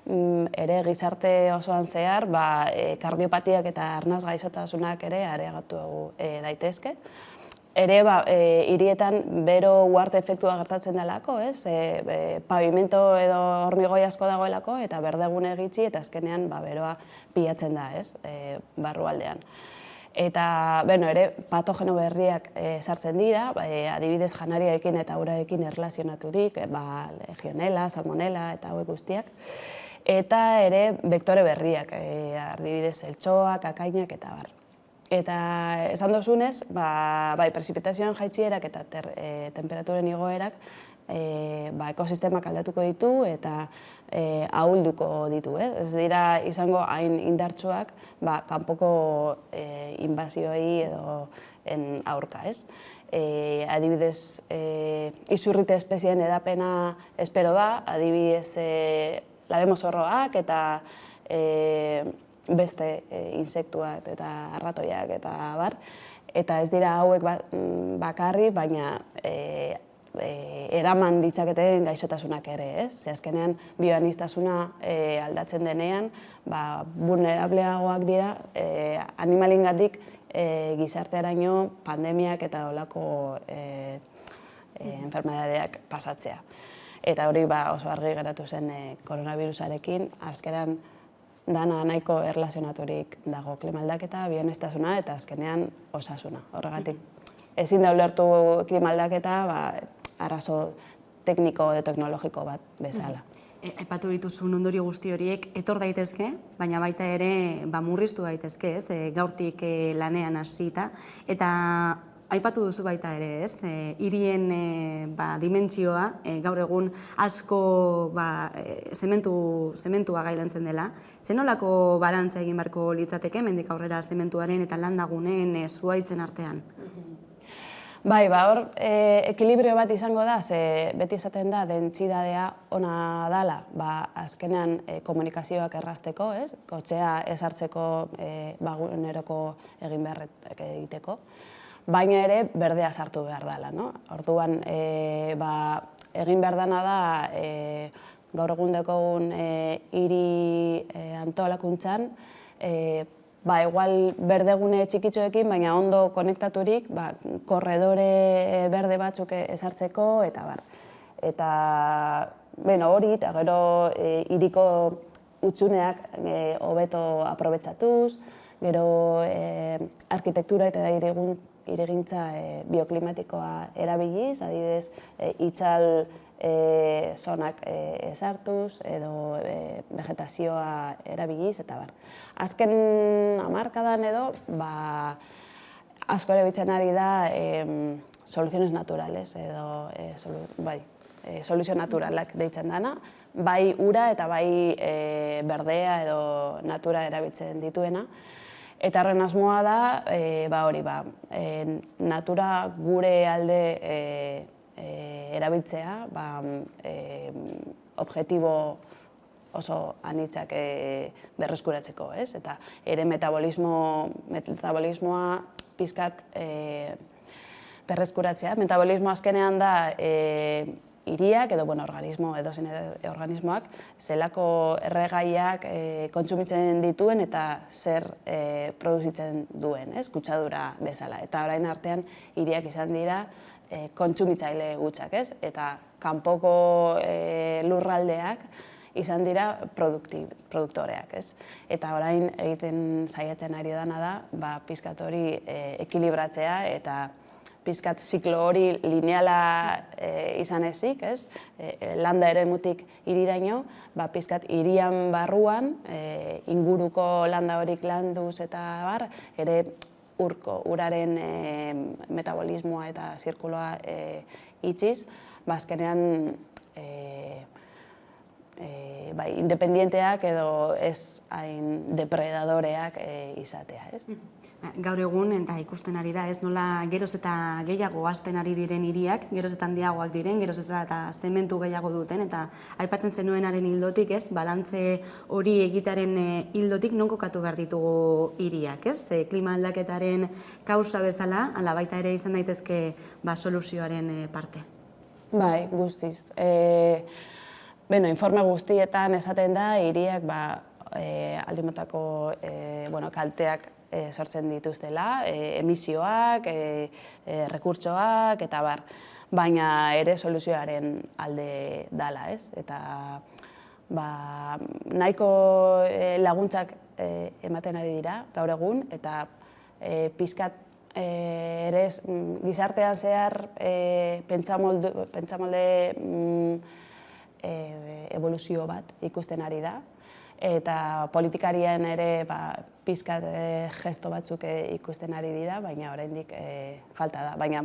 ere gizarte osoan zehar kardiopatiak eta arnaz gaixotasunak ere areagatu daitezke. Ere, hirietan bero uarte efektua gertatzen delako, pavimento edo hormigoi asko dagoelako, eta berdegune gitxi, eta azkenean beroa pilatzen da, barrualdean. Eta, ere, patogeno berriak sartzen dira, adibidez janariarekin eta urarekin erlazionaturik, legionela, salmonela eta hauek guztiak. Eta ere, vektore berriak, adibidez eltxoak, akainak eta bar. Eta esan dozunez, prezipitazioan jaitzierak eta temperaturen igoerak ekosistemak aldatuko ditu eta ahulduko ditu. Ez dira izango hain indartsuak kanpoko inbazioei edo aurka. Adibidez, izurrite espezieen edapena espero da, adibidez labemozorroak eta beste insektuak eta arratoiak eta bar. Eta ez dira hauek bakarri, baina eraman ditzaketen gaixotasunak ere, ez? Azkenean bioaniztasuna aldatzen denean, vulnerableagoak dira animalingatik gizartearaino pandemiak eta olako enfermedadeak pasatzea. Eta hori oso argi geratu zen koronavirusarekin, azkenean dana nahiko erlazionaturik dago klima aldaketa, bioaniztasuna eta azkenean osasuna. Horregatik, ezin da ulertu klima aldaketa arazo tekniko edo teknologiko bat bezala. Aipatu dituzun ondorio guzti horiek etor daitezke, baina baita ere murriztu daitezke, gaurtik lanean hasita. Eta aipatu duzu baita ere, hirien dimentsioa, gaur egun asko zementua gailentzen dela. Zenolako balantza egin beharko litzateke, mendik aurrera zementuaren eta landaguneen zuhaitzen artean? Bai, hor ekilibrio bat izango da, ze beti esaten da dentsidadea ona dala, azkenean komunikazioak errazteko, kotxea ezartzeko eguneroko egin beharretak egiteko, baina ere berdea sartu behar dela. Orduan, egin behar dena da, gaur egun dekogun hiri antolakuntzan, igual berdegune txikitxoekin, baina ondo konektaturik, korredore berde batzuk ezartzeko, eta bar. Eta hori, eta gero hiriko hutsuneak hobeto aprobetxatuz, gero arkitektura eta hirigintza bioklimatikoa erabiliz, adibidez, itzal zonak ezartuz edo vegetazioa erabiliz, eta bar. Azken hamarkadan edo, asko erabiltzen ari da soluziones naturales edo soluzio naturalak deitzen dana, bai ura eta bai berdea edo natura erabiltzen dituena. Eta horren asmoa da, natura gure alde erabiltzea, objektibo oso anitzak berreskuratzeko, eta ere metabolismoa pizkat berreskuratzea. Metabolismo azkenean da hiriak edo edozein organismoak zelako erregaiak kontsumitzen dituen eta zer produzitzen duen, kutsadura bezala. Eta orain artean hiriak izan dira kontsumitzaile gutxak, eta kanpoko lurraldeak izan dira produktoreak, ez? Eta orain egiten saiatzen ari dana da, pizkat hori ekilibratzea eta pizkat ziklo hori lineala izan ezik, ez? Landa eremutik hiriraino, pizkat hirian barruan, inguruko landa horik landuz eta bar, ere uraren metabolismoa eta zirkuloa itxiz, azkenean independienteak edo ez hain depredadoreak izatea, ez? Gaur egun, eta ikusten ari da, ez nola geroz eta gehiago hasten ari diren hiriak, geroz eta handiagoak diren, geroz eta zementu gehiago duten, eta aipatzen zenuenaren hildotik, ez, balantze hori egitearen hildotik non kokatu behar ditugu hiriak, ez? Klima aldaketaren kausa bezala, ala baita ere izan daitezke soluzioaren parte. Bai, guztiz. Informe guztietan esaten da, hiriak aldimotako kalteak sortzen dituztela, emisioak, rekurtsoak, eta bar, baina ere soluzioaren alde dala, ez? Eta nahiko laguntzak ematen ari dira gaur egun, eta pizkat ere gizartean zehar pentsamolde evoluzio bat ikusten ari da, eta politikarien ere pizkat gesto batzuk ikusten ari dira, baina oraindik falta da. Baina,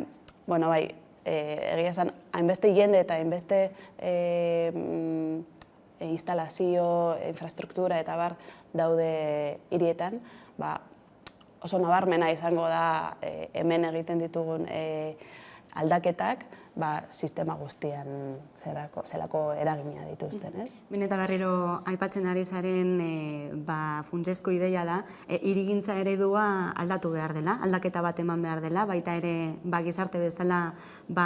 egia esan, hainbeste jende eta hainbeste instalazio, infrastruktura eta bar daude hirietan, oso nabarmena izango da hemen egiten ditugun aldaketak, sistema guztian zelako eragina dituzten, ez? Eta berriro aipatzen ari zaren funtsezko ideia da, hirigintza eredua aldatu behar dela, aldaketa bat eman behar dela, baita ere gizarte bezala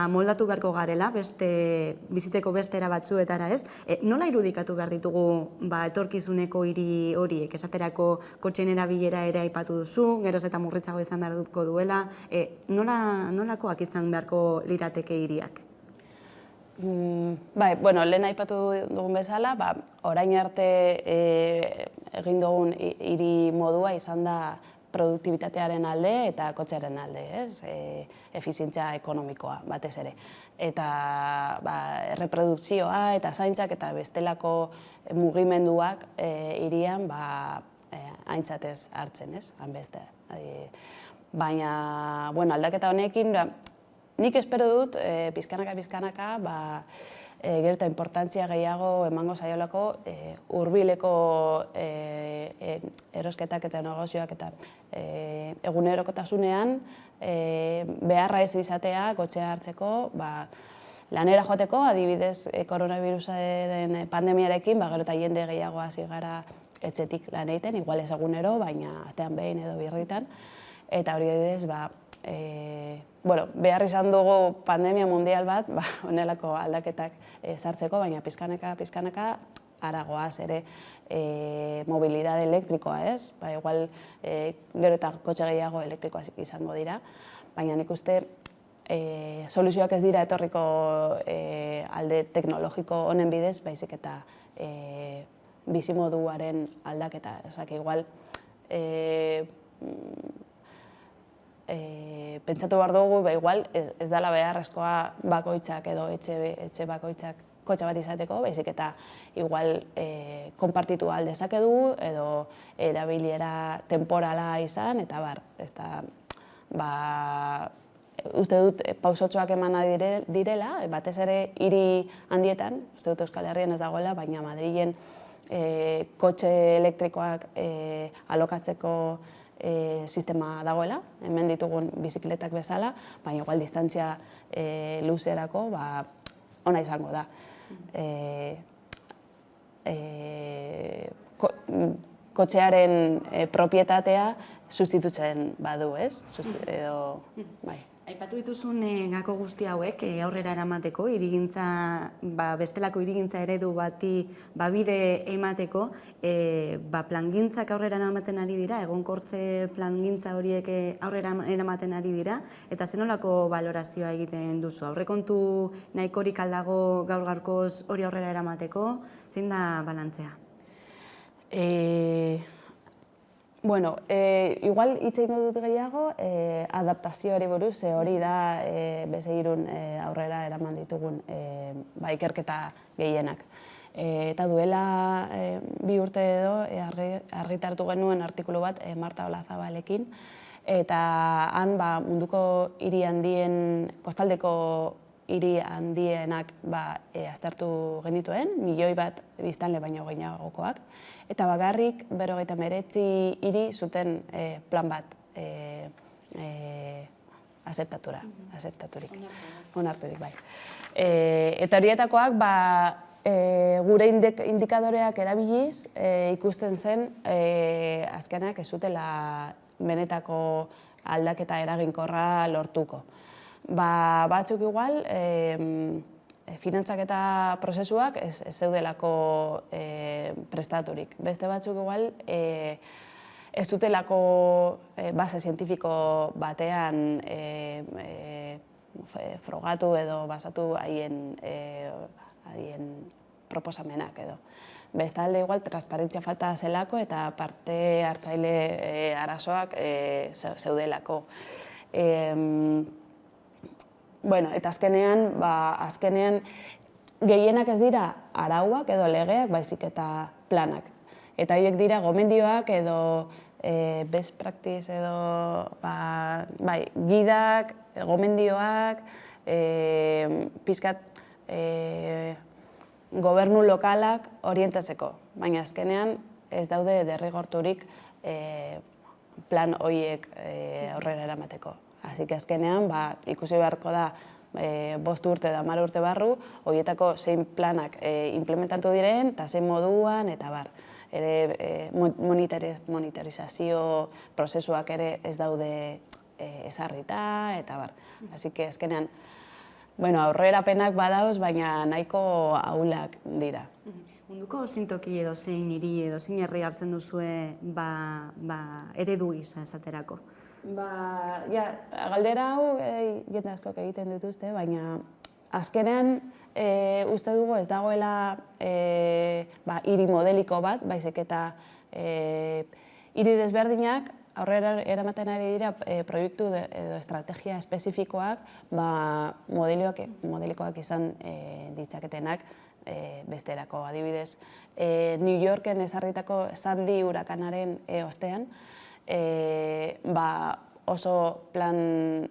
moldatu beharko garela, biziteko beste era batzuetara, ez? Nola irudikatu behar ditugu etorkizuneko hiri horiek, esaterako kotxeen erabilera ere aipatu duzu, geroz eta murritzago izan behar dutko duela, nolakoak izan beharko lirateke hiriak? Lehen aipatu dugun bezala, orain arte egin dugun hiri modua izan da produktibitatearen alde eta kotxearen alde, ez? Efizientzia ekonomikoa, batez ere. Eta erreprodukzioa eta zaintzak eta bestelako mugimenduak hirian aintzatez hartzen, ez? Hanbeste. Baina, aldaketa honekin, nik espero dut, pizkanaka, gero eta importantzia gehiago emango zaiolako hurbileko erosketak eta negozioak eta egunerokotasunean beharra ez izatea kotxea hartzeko, lanera joateko, adibidez koronavirusaren pandemiarekin, gero eta jende gehiago hasi gara etxetik lan egiten, igual ez egunero, baina astean behin edo birritan, eta hori adibidez, behar izan dugu pandemia mundial bat, honelako aldaketak sartzeko, baina pizkanaka aragoaz ere mobilidade elektrikoa, ez? Igual gero eta kotxe gehiago elektrikoa izango dira, baina nik uste soluzioak ez dira etorriko alde teknologiko honen bidez, baizik eta bizimoduaren aldaketa. Igual pentsatu behar dugu, igual ez dela beharrezkoa bakoitzak edo etxe bakoitzak kotxe bat izateko, baizik eta igual konpartitu aldezake dugu edo erabiliera temporala izan, eta uste dut pausotxoak emana direla, batez ere hiri handietan, uste dut Euskal Herrian ez dagoela, baina Madrilen kotxe elektrikoak alokatzeko sistema dagoela, hemen ditugun bizikletak bezala, baina igual distantzia luzerako ona izango da. kotxearen propietatea sustitutzen badu, ez? Edo, bai. Aipatu dituzun gako guzti hauek aurrera eramateko, bestelako hirigintza eredu bati bide emateko, plangintzak aurrera eramaten ari dira, egonkortze plangintza horiek aurrera eramaten ari dira, eta zenolako balorazioa egiten duzu? Aurrekontu nahikorik aldago gaur gaurkoz hori aurrera eramateko, zein da balantzea? Bueno, igual hitz egingo dut gehiago, adaptazioari buruz, hori da Bezegirun aurrera eraman ditugun ikerketa gehienak. Eta duela 2 urte edo argitaratu genuen artikulu bat Marta Olazabalekin, eta han munduko hiri handien, kostaldeko hiri handienak aztertu genituen, 1 milioi bat biztanle baino gehiagokoak, eta bakarrik 59 hiri zuten plan bat azeptaturik, onarturik, bai. Eta horietakoak gure indikadoreak erabiliz ikusten zen azkenak ez zutela benetako aldaketa eraginkorra lortuko. Batzuk igual, finantzaketa prozesuak ez zeudelako prestaturik. Beste batzuk igual, ez dutelako base zientifiko batean frogatu edo basatu haien proposamenak edo. Bestalde igual, transparentzia falta zelako eta parte hartzaile arazoak zeudelako. Bueno, eta azkenean gehienak ez dira arauak edo legeak, baizik eta planak. Eta horiek dira gomendioak edo best practice edo gidak, gomendioak, pizkat gobernu lokalak orientatzeko. Baina azkenean ez daude derrigorturik plan horiek aurrera eramateko. Así que azkenean, ikusi beharko da 5 urte eta 10 urte barru, horietako zein planak implementatu diren, eta zein moduan, eta monitorizazio prozesuak ere ez daude ezarrita, eta Así que azkenean, aurrerapenak badauz, baina nahiko ahulak dira. Munduko zintoki edo zein hiri edo zein herri hartzen duzue eredu gisa esaterako? Galdera hau jende askok egiten dituzte, baina azkenean uste dugu ez dagoela hiri modeliko bat, baizik eta hiri desberdinak aurrera eramaten ari dira proiektu edo estrategia espezifikoak modelikoak izan ditzaketenak besterako. Adibidez, New Yorken ezarritako Sandy hurakanaren ostean, oso plan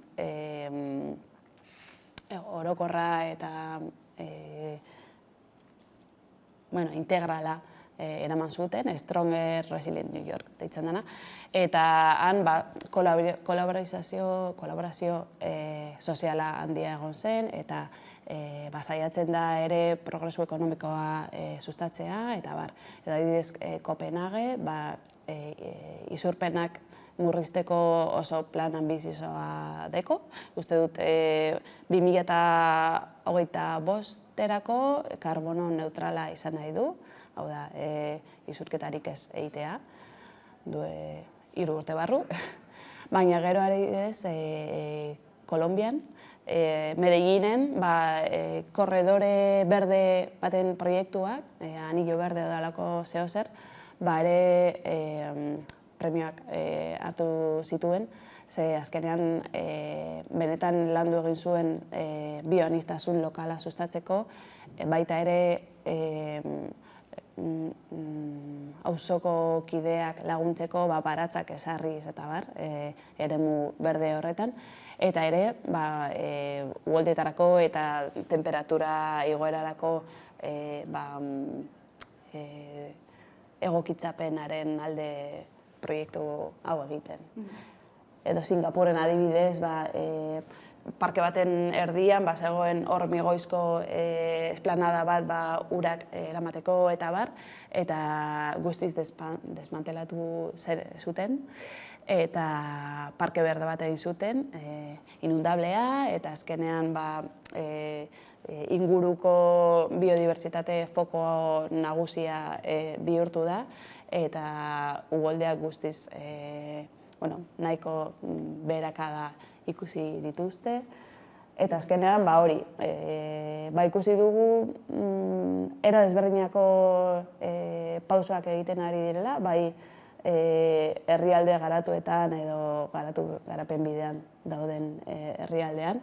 orokorra eta integrala eraman zuten, Stronger Resilient New York deitzen dena, eta han kolaborazio soziala handia egon zen, eta saiatzen da ere progresu ekonomikoa sustatzea, eta adibidez Kopenhage, isurpenak murrizteko oso plan ambizioa deko. Uste dut 2025-erako karbono neutrala izan nahi du, hau da, isurketarik ez egitea, 3 urte barru. Baina gero adibidez, Kolonbian, Medellinen, korredore berde baten proiektuak, anillo berde odalako zehozer, ere premioak hartu zituen, ze azkenean benetan landu egin zuen bioaniztasun lokala sustatzeko, baita ere auzoko kideak laguntzeko baratzak ezarriz eta eremu berde horretan, eta ere uholdeetarako eta temperatura igoerarako egokitzapenaren alde proiektu hau egiten. Edo Singapuren adibidez, parke baten erdian, zegoen hormigoizko esplanada bat urak eramateko eta bar, eta guztiz desmantelatu zuten, eta parke berde bat egin zuten, inundablea, eta azkenean inguruko biodibertsitate foko nagusia bihurtu da, eta uholdeak guztiz nahiko beherakada ikusi dituzte. Eta azkenean, hori, ikusi dugu era desberdinako pausoak egiten ari direla, bai herrialde garatuetan edo garapen bidean dauden herrialdean.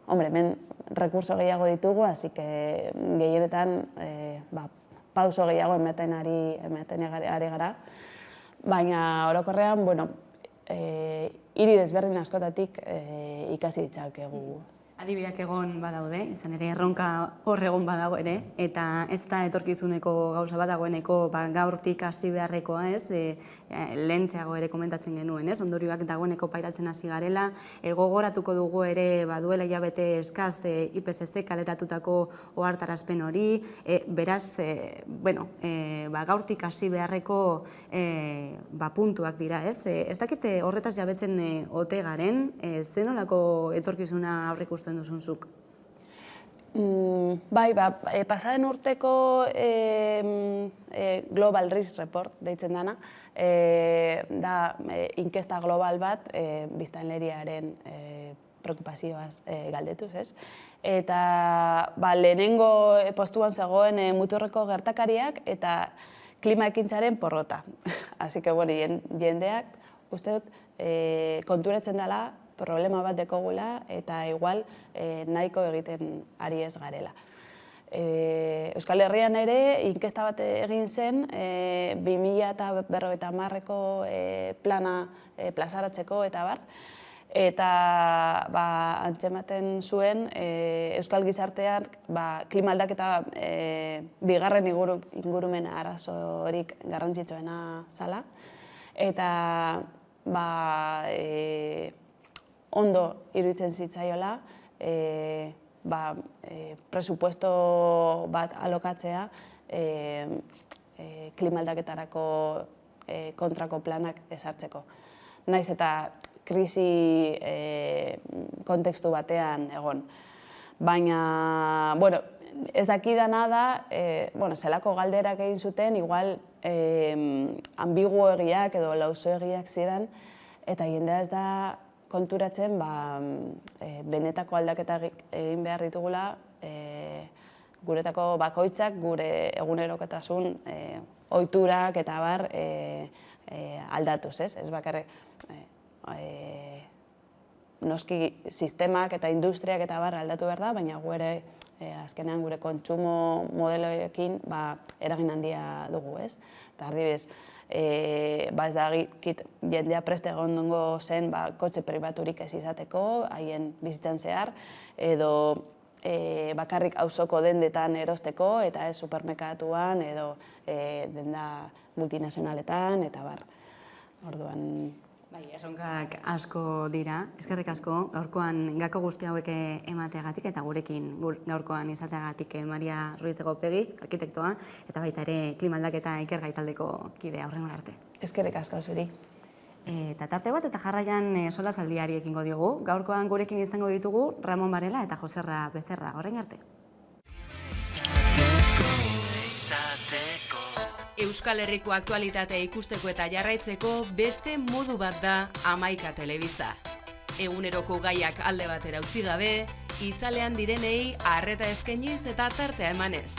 Hemen rekurso gehiago ditugu, así que gehienetan pauso gehiago ematen ari gara. Baina orokorrean, hiri desberdin askotatik ikasi ditzakegu. Adibideak egon badaude, izan ere erronka hor egon badago ere, eta ez da etorkizuneko gauza badagoeneko gaurtik hasi beharrekoa, ez, lehentzeago ere komentatzen genuen, ez, ondorioak dagoeneko pairatzen hasi garela, gogoratuko dugu ere baduela hilabete eskaz IPCC kaleratutako ohartarazpen hori, beraz, gaurtik hasi beharreko puntuak dira, ez, ez dakite horretaz jabetzen ote garen, zenolako etorkizuna aurreikusten duzunzuk? Pasaren urteko Global Risk Report deitzen dana, da inkesta global bat biztanleriaren preokupazioaz galdetuz, ez? Eta lehenengo postuan zegoen muturreko gertakariak eta klima ekintzaren porrota. Así que, jendeak, uste dut, konturatzen dela problema bat dekogula eta igual nahiko egiten ari ez garela. Euskal Herrian ere inkesta bat egin zen 2050ko plana plazaratzeko eta bar, eta antzematen zuen Euskal Gizartean klima aldaketa bigarren ingurumen arazorik garrantzitsuena zala, eta ondo iruditzen zitzaiola presupuesto bat alokatzea klima aldaketarako kontrako planak ezartzeko. Naiz eta krisi kontekstu batean egon. Baina, ez dakidana da, zelako galderak egin zuten, igual ambiguegiak edo lausoegiak ziren, eta jendea ez da konturatzen benetako aldaketak egin behar ditugula guretako bakoitzak, gure eguneroketasun ohiturak eta bar aldatuz, ez? Ez bakarrik noski sistemak eta industriak eta bar aldatu behar da, baina gu ere azkenean gure kontsumo modeloekin eragin handia dugu, ez? Eta ardibidez, ez da jendea preste egongo zen kotxe pribaturik ez izateko, haien bizitzan zehar, edo bakarrik auzoko dendetan erosteko, eta ez supermerkatuan, edo denda multinazionaletan, eta bar. Orduan... Erronkak asko dira, eskerrik asko, gaurkoan gako guzti hauek emateagatik eta gurekin gaurkoan izateagatik Maria Ruiz Egopegi, arkitektoa, eta baita ere klima aldaketa ikergai taldeko kidea, hurrengora arte. Eskerrik asko zuri. Eta tarte bat eta jarraian solasaldiari ekingo diogu, gaurkoan gurekin izango ditugu Ramon Barela eta Joserra Becerra, horrein arte. Euskal Herriko aktualitatea ikusteko eta jarraitzeko beste modu bat da Hamaika Telebista. Eguneroko gaiak alde batera utzi gabe, itzalean direnei arreta eskainiz eta tartea emanez.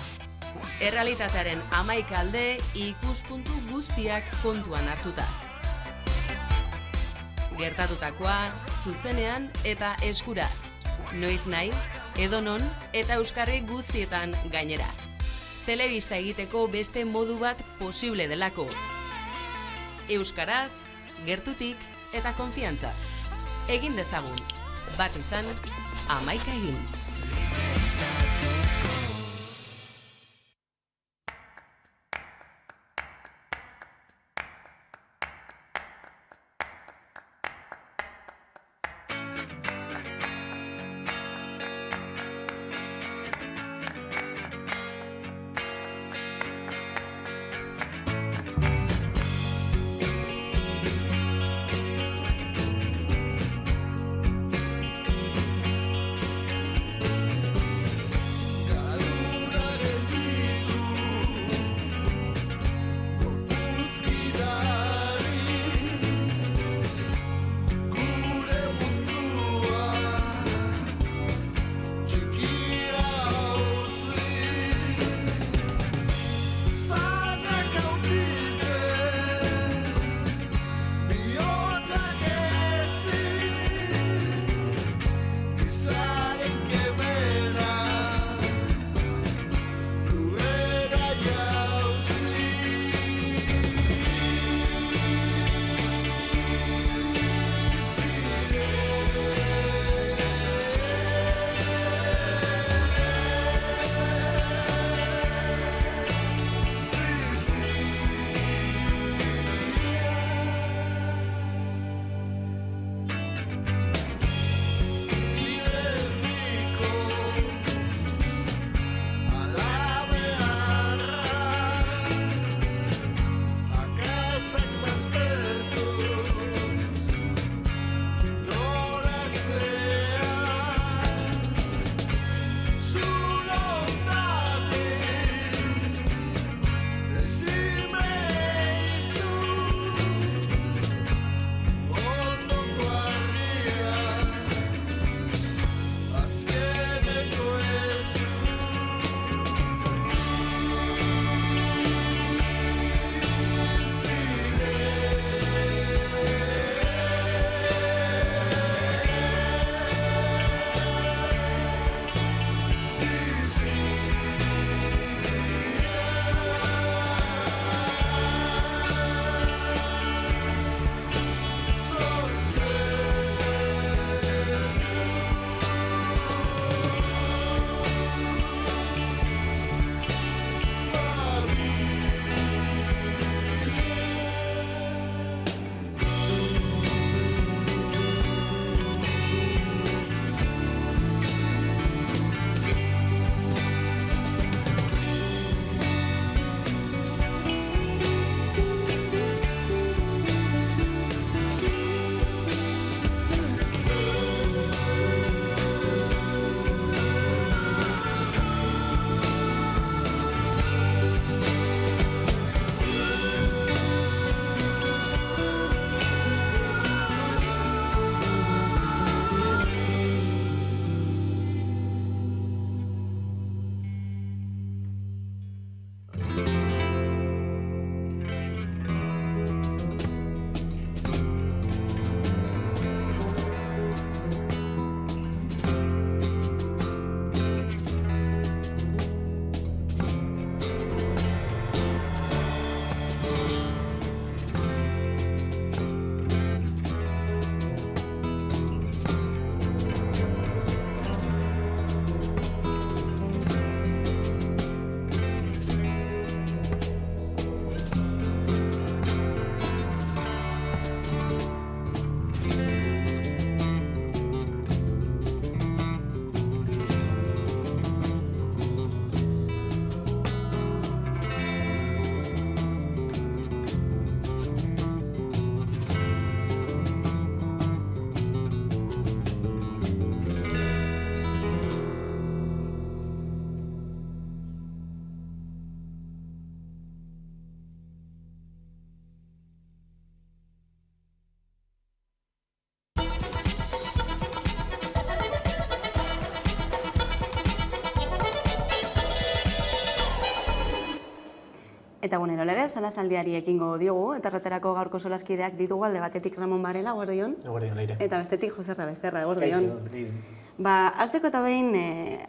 Errealitatearen 11 alde ikuspuntu guztiak kontuan hartuta. Gertatutakoa, zuzenean eta eskura. Noiz nahi, edonon eta euskarri guztietan gainera. Telebista egiteko beste modu bat posible delako. Euskaraz, gertutik eta konfiantzaz. Egin dezagun, bat izan, 11 egin. Eta egunero legez, solasaldiari ekingo diogu, eta erreterako gaurko solaskideak ditugu alde batetik Ramon Barela, eguerdion. Eguerdion, Leire. Eta bestetik Joserra Becerra, eguerdion. Hasteko eta behin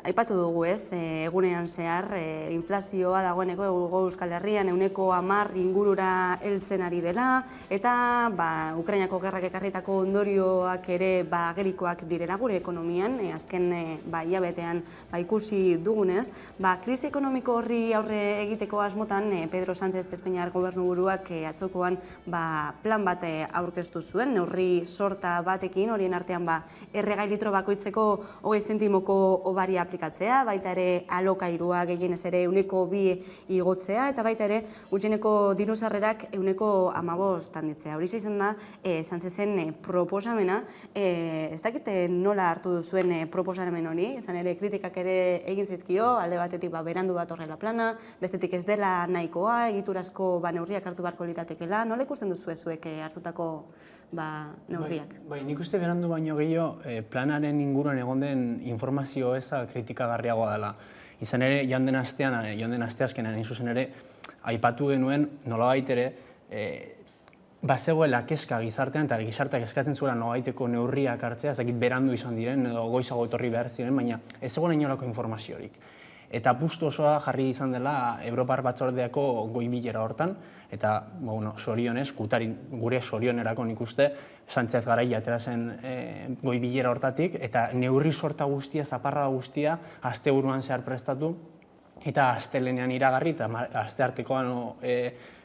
aipatu dugu ez, egunean zehar, inflazioa dagoeneko Euskal Herrian 10% ingurura heltzen ari dela, eta Ukrainako gerrak ekarritako ondorioak ere agerikoak direla gure ekonomian, azken hilabetean ikusi dugunez, krisi ekonomiko horri aurre egiteko asmotan Pedro Sánchez Espainiar gobernuburuak atzokoan plan bat aurkeztu zuen, neurri sorta batekin, horien artean erregai litro bakoitzeko 20 zentimoko obaria aplikatzea, baita ere alokairua gehienez ere 2% igotzea, eta baita ere gutxieneko diru sarrerak 15% handitzea. Hori izan da, Sánchezen proposamena, ez dakite nola hartu duzuen proposamen hori, izan ere kritikak ere egin zaizkio, alde batetik berandu bat horrela plana, bestetik ez dela nahikoa, egiturazko neurriak hartu beharko liratekela, nola ikusten duzu zuek hartutako neurriak? Nik uste berandu baino gehiago planaren inguruan egon den informazio eza kritikagarriagoa dela. Izan ere, joan den asteazkenean hain zuzen ere, aipatu genuen nolabait ere, bazegoela kezka gizartean, eta gizarteak eskatzen zuela nolabaiteko neurriak hartzea, ez dakit berandu izan diren, edo goizago etorri behar ziren, baina ez zegoen inolako informaziorik. Eta apustu osoa jarri izan dela Europar Batzordeako goi-bilera hortan, eta sorionez, gure sorionerako nik uste, Sánchez Garai atera zen goi-bilera hortatik, eta neurri sorta guztia, zaparrada guztia, asteburuan zehar prestatu, eta astelenean iragarri, eta asteartekoan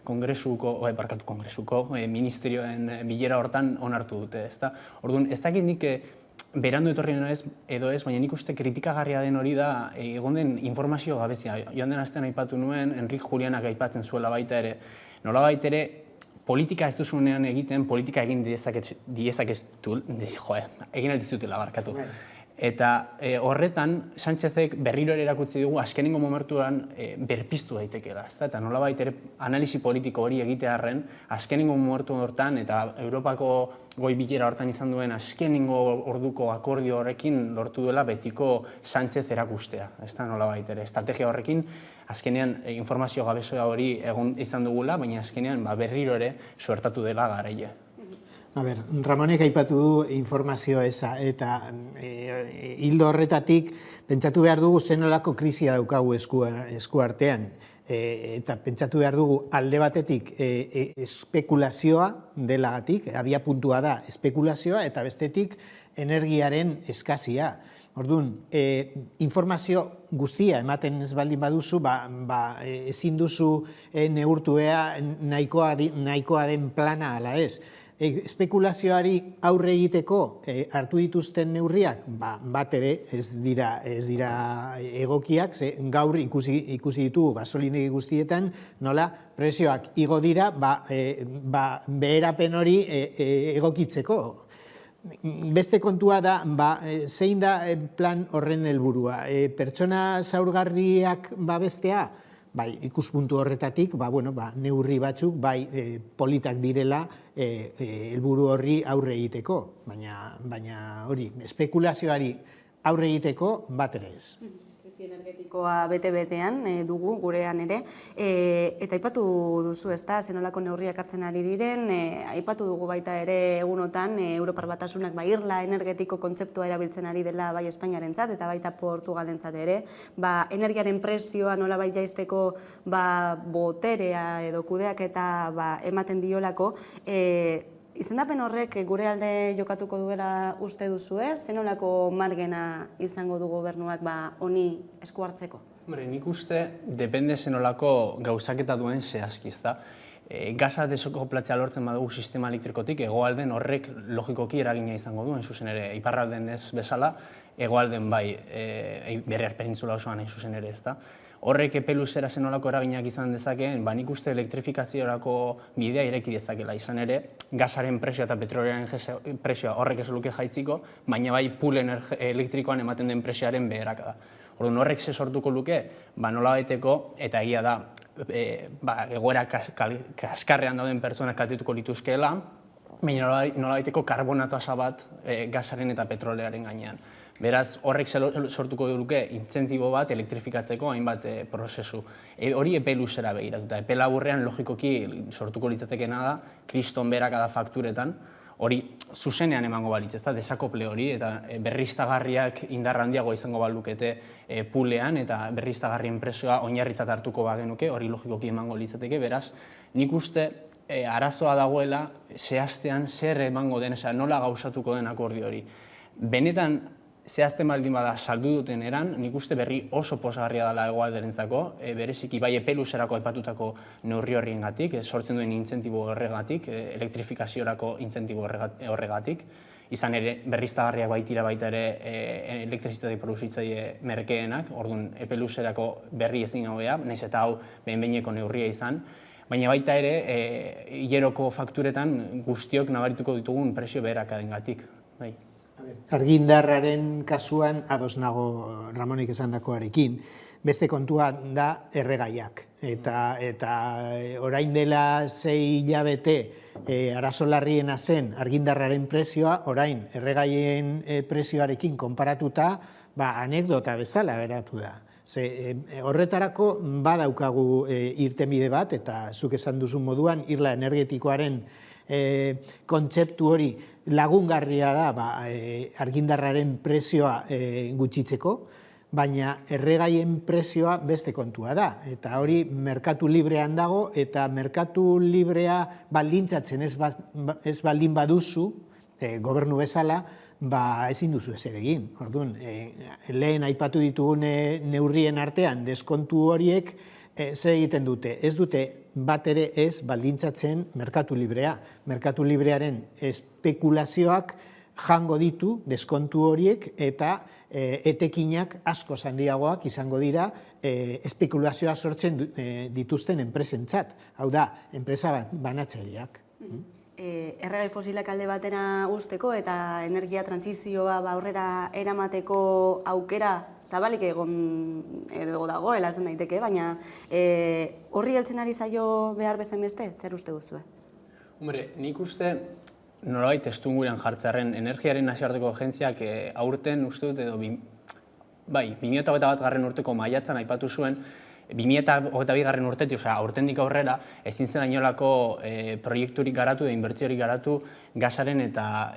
kongresuko ministerioen bilera hortan onartu dute. Orduan, ez dakit nik berandu etorri edo ez, baina nik uste kritikagarria den hori da egon den informazio gabezia. Joan den astean aipatu nuen, Enrique Julianak aipatzen zuela baita ere. Nolabait ere, politika ez duzunean egiten, politika egin aldizutela barkatu. Eta horretan, Sánchezek berriro ere erakutsi dugu azkenengo momentuan berpiztu daitekeela. Eta nolabait ere analisi politiko hori egitearren, azkenengo momentu hortan eta Europako goi-bilera hortan izan duen azkenengo orduko akordio horrekin lortu duela betiko Sánchez erakustea. Nolabait ere, estrategia horrekin azkenean informazio gabezoa hori egon izan dugula, baina azkenean berriro ere suertatu dela garaile. Ramonek aipatu du informazio eza, eta hildo horretatik pentsatu behar dugu zenolako krisia daukagu eskuartean. Eta pentsatu behar dugu alde batetik espekulazioa delagatik, abia puntua da espekulazioa, eta bestetik energiaren eskazia. Orduan, informazio guztia ematen ez baldin baduzu, ezin duzu neurtuea nahikoa den plana ala ez. Espekulazioari aurre egiteko hartu dituzten neurriak, bat ere ez dira egokiak, gaur ikusi ditugu gasolindegi guztietan, nola prezioak igo dira beherapen hori egokitzeko. Beste kontua da, zein da plan horren helburua? Pertsona zaurgarriak babestea? Ikuspuntu horretatik, neurri batzuk, politak direla helburu horri aurre egiteko. Baina hori, espekulazioari aurre egiteko bat ere ez. Krisi energetikoa bete-betean dugu gurean ere, eta aipatu duzu zenolako neurriak hartzen ari diren, aipatu dugu baita ere egunotan Europar Batasunak irla energetiko kontzeptua erabiltzen ari dela bai Espainiarentzat eta baita Portugalentzat ere, energiaren presioa nolabait jaisteko boterea edo kudeaketa ematen diolako, izendapen horrek gure alde jokatuko duela uste duzu ez? Zenolako margena izango du gobernuak honi esku hartzeko? Nik uste, depende zenolako gauzaketa duen zehazki, ezta? Gaza desokoplatzea lortzen badugu sistema elektrikotik, hegoalden horrek logikoki eragina izango du, hain zuzen ere, iparralden ez bezala, hegoalden Balear Penintsula osoan hain zuzen ere, ezta? Horrek epe luzera zenolako eraginak izan dezakeen, nik uste elektrifikaziorako bidea ireki dezakela izan ere, gazaren presioa eta petrolearen presioa horrek ez luke jaitziko, baina bai pool elektrikoan ematen den presioaren beheraka da. Orduan horrek ze sortuko luke, nolabaiteko, eta egia da, egoera kaskarrean dauden pertsonak kaltetuko lituzkeela, baina nolabaiteko karbonato asa bat gazaren eta petrolearen gainean. Beraz, horrek sortuko duke intzentibo bat elektrifikatzeko hainbat prozesu. Hori epe luzera begiratuta. Epe laburrean logikoki sortuko litzatekeena da, kriston berakada fakturetan, hori zuzenean emango balitz, ez da, desakople hori, eta berriztagarriak indar handiago izango balukete pulean, eta berriztagarrien prezioa oinarritzat hartuko bagenuke, hori logikoki emango litzateke, beraz, nik uste arazoa dagoela zehaztean zer emango den, nola gauzatuko den akordio hori. Benetan, zehazten baldin bada saldu duten eran, nik uste berri oso posagarria dela hegoalderentzako, bereziki bai epe luzerako aipatutako neurri horriengatik, sortzen duen intzentibo horregatik, elektrifikaziorako intzentibo horregatik, izan ere berriztagarriak baitira baita ere elektrizitate produzitzaile merkeenak, orduan epe luzerako berri ezin hobea, nahiz eta hau behin-behineko neurria izan, baina baita ere hileroko fakturetan guztiok nabarituko ditugun presio beherakadengatik. Argindarraren kasuan ados nago Ramonik esandakoarekin, beste kontua da erregaiak. Eta orain dela 6 hilabete arazo larriena zen argindarraren prezioa, orain erregaien prezioarekin konparatuta, anekdota bezala geratu da. Horretarako badaukagu irtenbide bat, eta zuk esan duzun moduan, irla energetikoaren kontzeptu hori lagungarria da argindarraren prezioa gutxitzeko, baina erregaien prezioa beste kontua da. Eta hori merkatu librean dago, eta merkatu librea baldintzatzen ez baldin baduzu, gobernu bezala, ezin duzu ezer egin. Orduan, lehen aipatu ditugun neurrien artean deskontu horiek zer egiten dute? Ez dute bat ere ez baldintzatzen merkatu librea. Merkatu librearen espekulazioak jango ditu deskontu horiek eta etekinak asko handiagoak izango dira espekulazioa sortzen dituzten enpresentzat. Hau da, enpresa banatzaileak. Erregai fosilak alde batera usteko eta energia trantsizioa aurrera eramateko aukera zabalik egon dagoela esan daiteke, baina horri heltzen ari zaio behar bezain beste, zer uste duzue? Hombre, nik uste nolabait testuinguruan jartzearen energiaren nazioarteko agentziak aurten uste dut edo 2021 urteko maiatzan aipatu zuen 2022 urtetik, aurtendik aurrera, ezin zen inolako proiekturik garatu, inbertsiorik garatu gasaren eta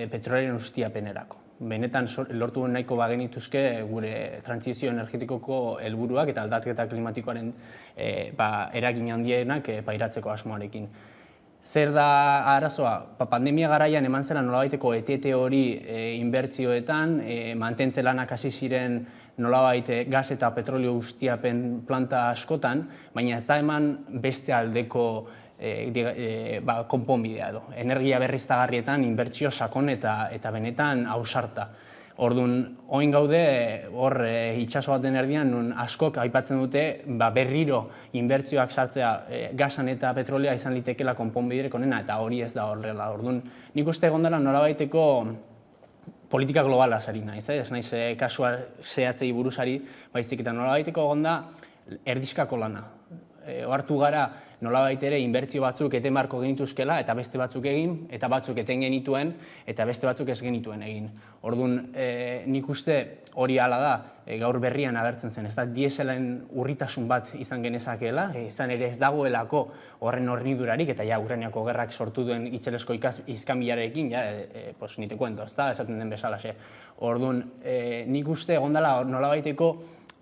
petrolearen ustiapenerako. Benetan lortu nahiko bagenituzke gure trantsizio energetikoko helburuak eta aldaketa klimatikoaren eragin handienak pairatzeko asmoarekin. Zer da arazoa? Pandemia garaian eman zela nolabaiteko etete hori inbertsioetan, mantentze lanak hasi ziren nolabait gas eta petrolio ustiapen planta askotan, baina ez da eman beste aldeko konponbidea edo. Energia berriztagarrietan inbertsio sakon eta benetan ausarta. Orduan, oin gaude, hor itxaso baten erdian, nun askok aipatzen dute berriro inbertsioak sartzea gasan eta petrolea izan litekela konponbiderek onena, eta hori ez da horrela. Orduan, nik uste egondela nolabaiteko politika globala sari naiz, ez naiz kasua zehatzei buruzari, baizik eta nolabaiteko egonda erdiskako lana. Ohartu gara nolabait ere inbertsio batzuk eten beharko genituzkela eta beste batzuk egin, eta batzuk eten genituen eta beste batzuk ez genituen egin. Orduan, nik uste hori hala da, gaur berrian agertzen zen, ez da dieselen urritasun bat izan genezakeela, izan ere ez dagoelako horren hornidurarik, eta Ukrainako gerrak sortu duen itzelesko izkanbilarekin, nite kuento, ez da, esaten den bezalaxe. Orduan, nik uste egondala nolabaiteko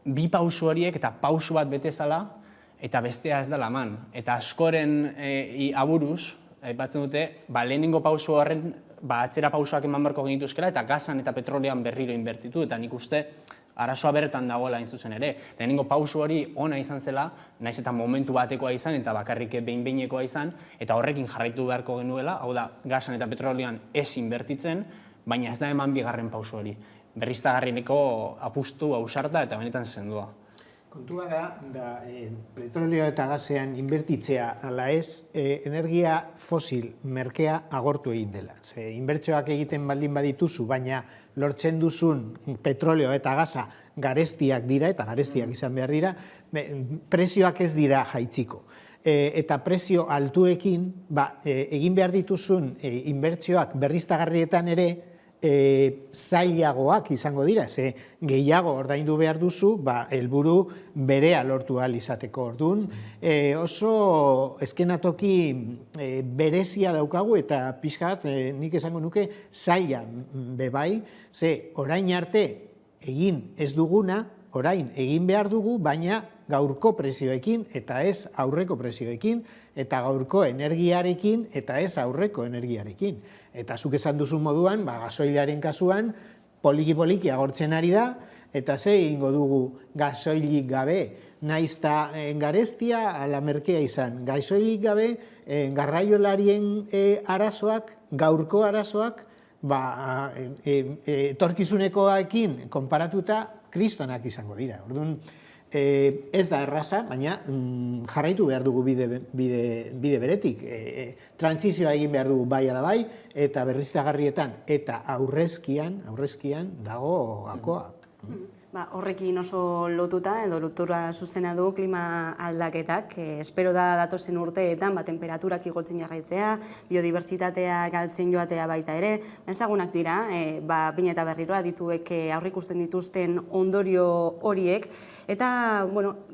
bi pausu horiek eta pausu bat betezala, eta bestea ez dela eman. Eta askoren aburuz, aipatzen dute, lehenengo pausu horren atzera pausuak eman beharko genituzkela eta gasan eta petrolean berriro inbertitu, eta nik uste arazoa bertan dagoela hain zuzen ere. Lehenengo pausu hori ona izan zela, naiz eta momentu batekoa izan eta bakarrik behin-behinekoa izan, eta horrekin jarraitu beharko genuela, hau da, gasan eta petrolean ez inbertitzen, baina ez da eman bigarren pausu hori. Berriztagarrieneko apustu, ausarta eta benetan sendua. Kontua da petrolio eta gasean inbertitzea ala ez, energia fosil merkea agortu egin dela. Inbertsioak egiten baldin badituzu, baina lortzen duzun petrolio eta gasa garestiak dira, eta garestiak izan behar dira, prezioak ez dira jaitziko. Eta prezio altuekin egin behar dituzun inbertsioak berriztagarrietan ere zailagoak izango dira, ze gehiago ordaindu behar duzu, helburu berea lortu ahal izateko. Orduan, oso eskenatoki berezia daukagu eta pixka bat nik esango nuke zaila bebai, ze orain arte egin ez duguna, orain egin behar dugu, baina gaurko prezioekin eta ez aurreko prezioekin, eta gaurko energiarekin eta ez aurreko energiarekin. Eta zuk esan duzun moduan, gasoilaren kasuan, poliki-poliki agortzen ari da, eta ze egingo dugu gasoilik gabe, naiz eta garestia ala merkea izan. Gasoilik gabe, garraiolarien arazoak, gaurko arazoak, etorkizunekoekin konparatuta kristonak izango dira. Orduan, ez da erraza, baina jarraitu behar dugu bide beretik. Trantsizioa egin behar dugu bai ala bai, eta berriztagarrietan eta aurrezkian dago gakoa. Horrekin oso lotuta edo lotura zuzena du klima aldaketak. Espero da datozen urteetan temperaturak igotzen jarraitzea, biodibertsitatea galtzen joatea baita ere. Ezagunak dira, behin eta berriro adituek aurreikusten dituzten ondorio horiek. Eta,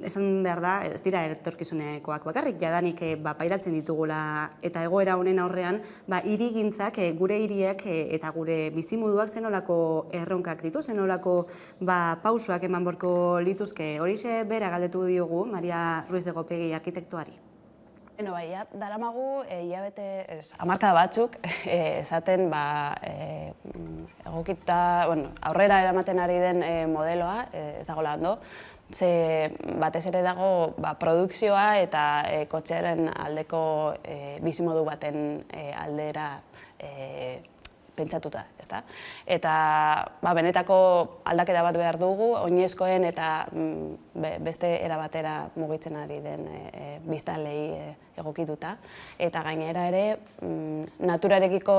esan behar da, ez dira etorkizunekoak bakarrik, jadanik pairatzen ditugula eta egoera honen aurrean, hirigintzak, gure hiriak eta gure bizimoduak zenolako erronkak ditu, zenolako pausuak eman borko lituzke. Horixe bera galdetu diogu Maria Ruiz de Gopegi arkitektuari. Daramagu hamarkada batzuk esaten egokita aurrera eramaten ari den modeloa, ez dagoela ondo, ze batez ere dago produkzioa eta kotxearen aldeko bizimodu baten aldera pentsatuta, ezta? Eta benetako aldaketa bat behar dugu, oinezkoen eta beste erabatera mugitzen ari den biztanleei egokituta. Eta gainera ere, naturarekiko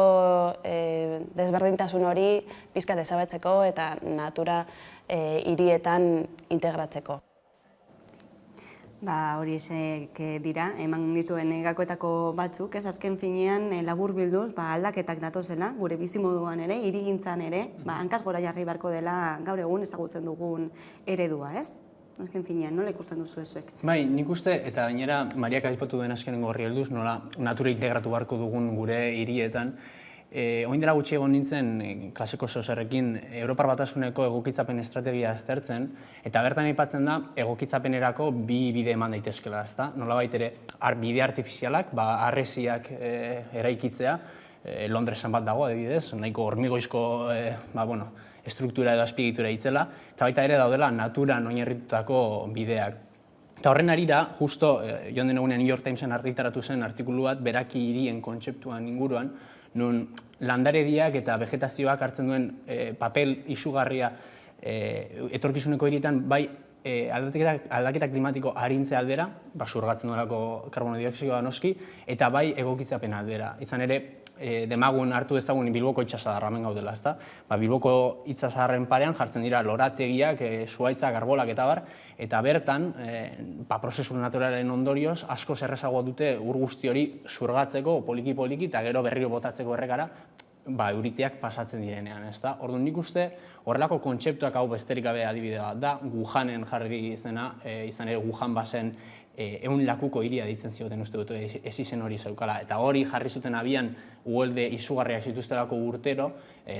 desberdintasun hori pixkat ezabatzeko eta natura hirietan integratzeko. Horiek dira, eman dituen gakoetako batzuk, ez azken finean labur bilduz aldaketak datozela, gure bizimoduan ere, hirigintzan ere, hankaz gora jarri beharko dela gaur egun ezagutzen dugun eredua, ez? Azken finean, nola ikusten duzu ezuek? Bai, nik uste, eta gainera Mariak aipatu duen azkenengo horri helduz, nola natura integratu beharko dugun gure hirietan. Oin dela gutxi egon nintzen klaseko soserrekin Europar Batasuneko egokitzapen estrategia aztertzen, eta bertan aipatzen da egokitzapenerako bi bide eman daitezkela, ezta? Nolabait ere, bide artifizialak, harresiak eraikitzea, Londresen bat dago, adibidez, nahiko hormigoizko estruktura edo azpiegitura itzela, eta baita ere daudela naturan oinarritutako bideak. Eta horren arira, justo joan den egunean New York Timesen argitaratu zen artikulu bat beraki hirien kontzeptuan inguruan, nun landarediak eta vegetazioak hartzen duen papel izugarria etorkizuneko hirietan bai aldaketa klimatiko arintze aldera, surgatzen duelako karbono dioxidoa noski, eta bai egokitzapen aldera. Izan ere, demagun hartu dezagun Bilboko itsasadarra hemen gaudela, ezta? Bilboko itsasadarren parean jartzen dira lorategiak, zuhaitzak, arbolak eta bar, eta bertan, prozesu naturalaren ondorioz, asko errazagoa dute ur guzti hori zurgatzeko, poliki-poliki, eta gero berriro botatzeko errekara, euriteak pasatzen direnean, ezta? Orduan nik uste, horrelako kontzeptuak hau besterik gabe adibide bat da, Wuhanen jarri izena, izan ere Wuhan bazen ehun lakuko hiria ditzen zioten uste dut ez izen hori zeukala. Eta hori jarri zuten abian uholde izugarriak zituztelako urtero,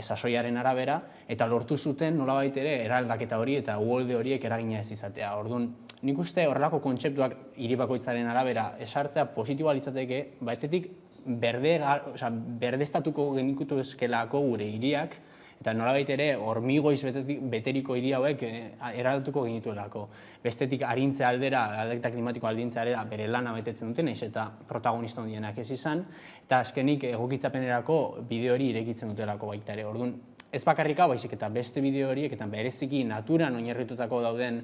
sasoiaren arabera, eta lortu zuten nolabait ere eraldaketa hori eta uholde horiek eragina ez izatea. Orduan, nik uste horrelako kontzeptuak hiri bakoitzaren arabera esartzea positiboa litzateke, batetik berdeztatuko genikutu eskelako gure hiriak, eta nolabait ere hormigoiz beteriko hiri hauek eraldatuko genituelako. Bestetik arintze aldera, aldaketa klimatiko arintze aldera bere lana betetzen duten, naiz eta protagonista handienak ez izan, eta azkenik egokitzapenerako bide hori irekitzen dutelako baita ere. Orduan, ez bakarrika, baizik eta beste bide horiek, eta bereziki naturan oinarritutako dauden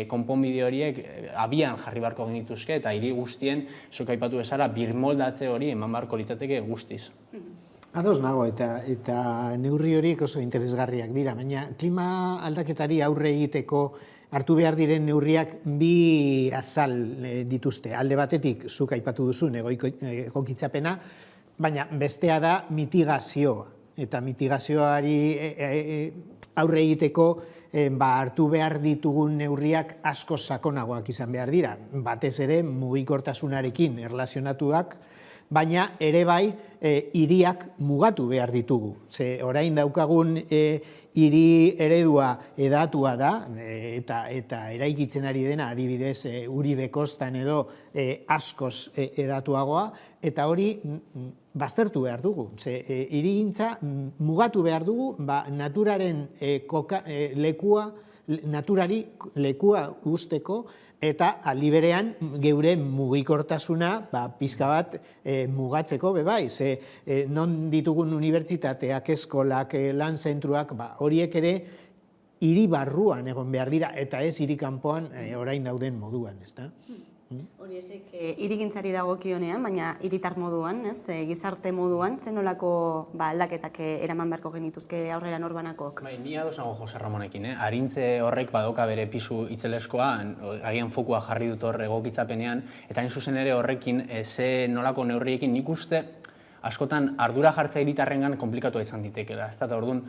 konponbide horiek abian jarri beharko genituzke, eta hiri guztien, zuk aipatu bezala, birmoldatze hori eman beharko litzateke guztiz. Ados nago, eta neurri horiek oso interesgarriak dira, baina klima aldaketari aurre egiteko hartu behar diren neurriak bi azal dituzte. Alde batetik, zuk aipatu duzun egokitzapena, baina bestea da mitigazioa. eta mitigazioari aurre egiteko hartu behar ditugun neurriak asko sakonagoak izan behar dira. Batez ere mugikortasunarekin erlazionatuak, baina ere bai hiriak mugatu behar ditugu. Ze orain daukagun hiri eredua edatua da, eta eraikitzen ari dena, adibidez, Uribe kostan edo askoz edatuagoa, eta hori baztertu behar dugu. Hirigintza mugatu behar dugu, naturaren naturari lekua usteko, eta aldi berean geure mugikortasuna pixka bat mugatzeko bebai. Non ditugun unibertsitateak, eskolak, lan zentruak, horiek ere hiri barruan egon behar dira, eta ez hiri kanpoan orain dauden moduan, ezta? Hori esik, hirigintzari dagokionean, baina hiritar moduan, gizarte moduan, zenolako aldaketak eraman beharko genituzke aurrera norbanakok? Ni ados nago Jose Ramonekin, arintze horrek badoka bere pisu itzeleskoa, agian fokua jarri dut hor egokitzapenean, eta hain zuzen ere horrekin ze nolako neurriekin nik uste askotan ardura jartza hiritarrengan konplikatua izan ditekeela. Ez da, orduan,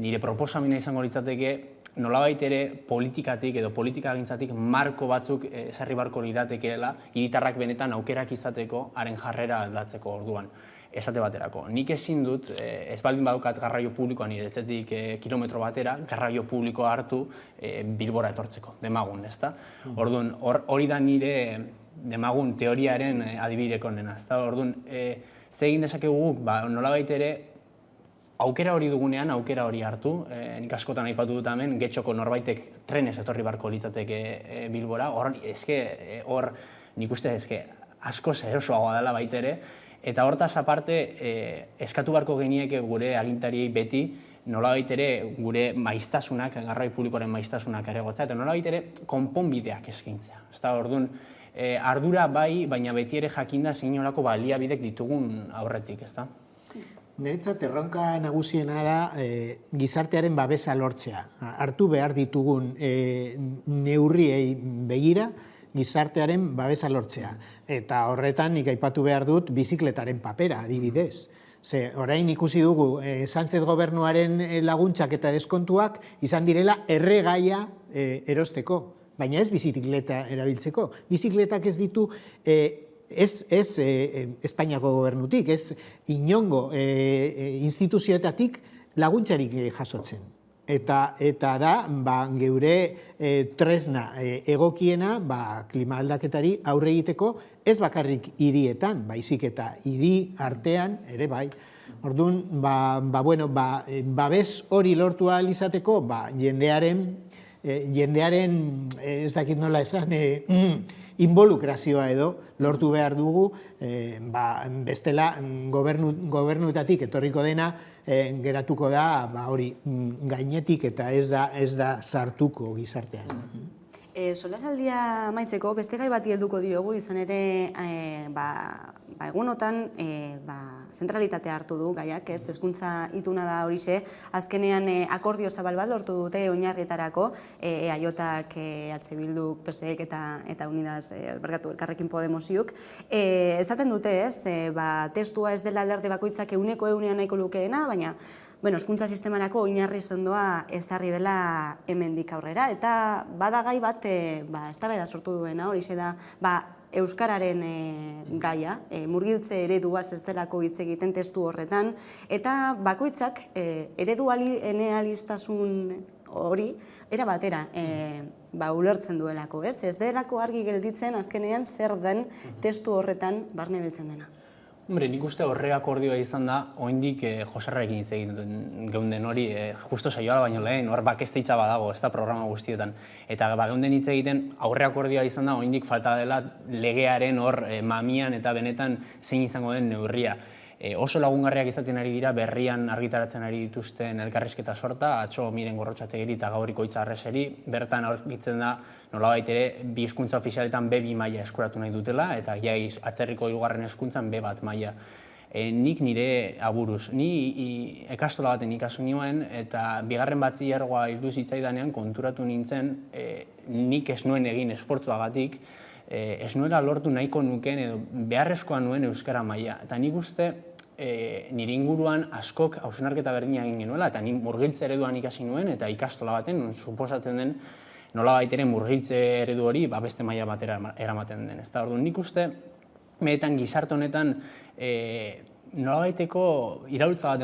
nire proposamena izango litzateke nolabait ere politikatik edo politikagintzatik marko batzuk ezarri beharko liratekeela hiritarrak benetan aukerak izateko haren jarrera aldatzeko orduan. Esate baterako, nik ezin dut, ez baldin badukat garraio publikoa nire etxetik kilometro batera, garraio publikoa hartu Bilbora etortzeko, demagun, ezta? Orduan, hori da nire demagun teoriaren adibideko nena, ezta? Orduan, ze egin dezakegu guk, nolabait ere aukera hori dugunean, aukera hori hartu, nik askotan aipatu dut hemen, Getxoko norbaitek trenez etorri beharko litzateke Bilbora, hor nik uste asko zerosoagoa dela baitere, eta hortaz aparte eskatu beharko genieke gure agintariei beti, nolabait ere gure maiztasunak, garraio publikoaren maiztasunak areagotzea, eta nolabait ere konponbideak eskaintzea. Orduan, ardura bai, baina beti ere jakinda zein nolako baliabidek ditugun aurretik, ezta? Niretzat erronka nagusiena da gizartearen babesa lortzea. Hartu behar ditugun neurriei begira gizartearen babesa lortzea. Eta horretan nik aipatu behar dut bizikletaren papera, adibidez. Orain ikusi dugu Sánchez gobernuaren laguntzak eta deskontuak izan direla erregaia erosteko, baina ez bizikleta erabiltzeko. Bizikletak ez ditu ez Espainiako gobernutik, ez inongo instituzioetatik laguntzarik jasotzen. Eta da, geure tresna egokiena klima aldaketari aurre egiteko ez bakarrik hirietan, baizik eta hiri artean ere bai. Orduan, babes hori lortu ahal izateko, jendearen, ez dakit nola esan, involukrazioa edo lortu behar dugu, bestela gobernuetatik etorriko dena geratuko da hori gainetik eta ez da sartuko gizartean. Solasaldia amaitzeko, beste gai bati helduko diogu, izan ere egunotan zentralitatea hartu du gaiak, ez, hezkuntza ituna da horixe, azkenean akordio zabal bat lortu dute oinarrietarako, EAJak, EH Bilduk, PSek eta Unidas, Elkarrekin Podemosiuk. Esaten dute, ez, testua ez dela alderdi bakoitzak ehuneko nahiko lukeena, baina hezkuntza sistemarako oinarri sendoa ezarri dela hemendik aurrera, eta bada gai bat eztabaida sortu duena, horixe da euskararen gaia, murgiltze ereduaz ez delako hitz egiten testu horretan, eta bakoitzak eredu eleaniztasun hori era batera ulertzen duelako, ez? Ez delako argi gelditzen azkenean zer den testu horretan barne biltzen dena. Hombre, nik uste horre akordioa izan da, oraindik Joserrekin hitz egin geunden hori, justo saioa baino lehen, hor bakesteitza badago, ez da programa guztietan. Eta geunden hitz egiten aurre akordioa izan da, oraindik falta dela legearen hor mamian eta benetan zein izango den neurria. Oso lagungarriak izaten ari dira berrian argitaratzen ari dituzten elkarrizketa sorta, atzo Miren Gorrotxategiri eta Gauriko Itxarreseri, bertan aurkitzen da nolabait ere bi hizkuntza ofizialetan B2 maila eskuratu nahi dutela eta atzerriko hirugarren hezkuntzan B1 maila. Nik nire aburuz, ni ikastola baten ikasi nuen eta bigarren batxilergoa heldu zitzaidanean konturatu nintzen nik ez nuen egin esfortzuagatik, ez nuela lortu nahiko nuken edo beharrezkoa nuen euskara maila. Eta nik uste nire inguruan askok hausnarketa berdina egin genuela, eta ni murgiltze ereduan ikasi nuen, eta ikastola baten, suposatzen den, nolabait ere murgiltze eredu hori beste maila batera eramaten den. Orduan, nik uste, benetan gizarte honetan, nolabaiteko iraultza bat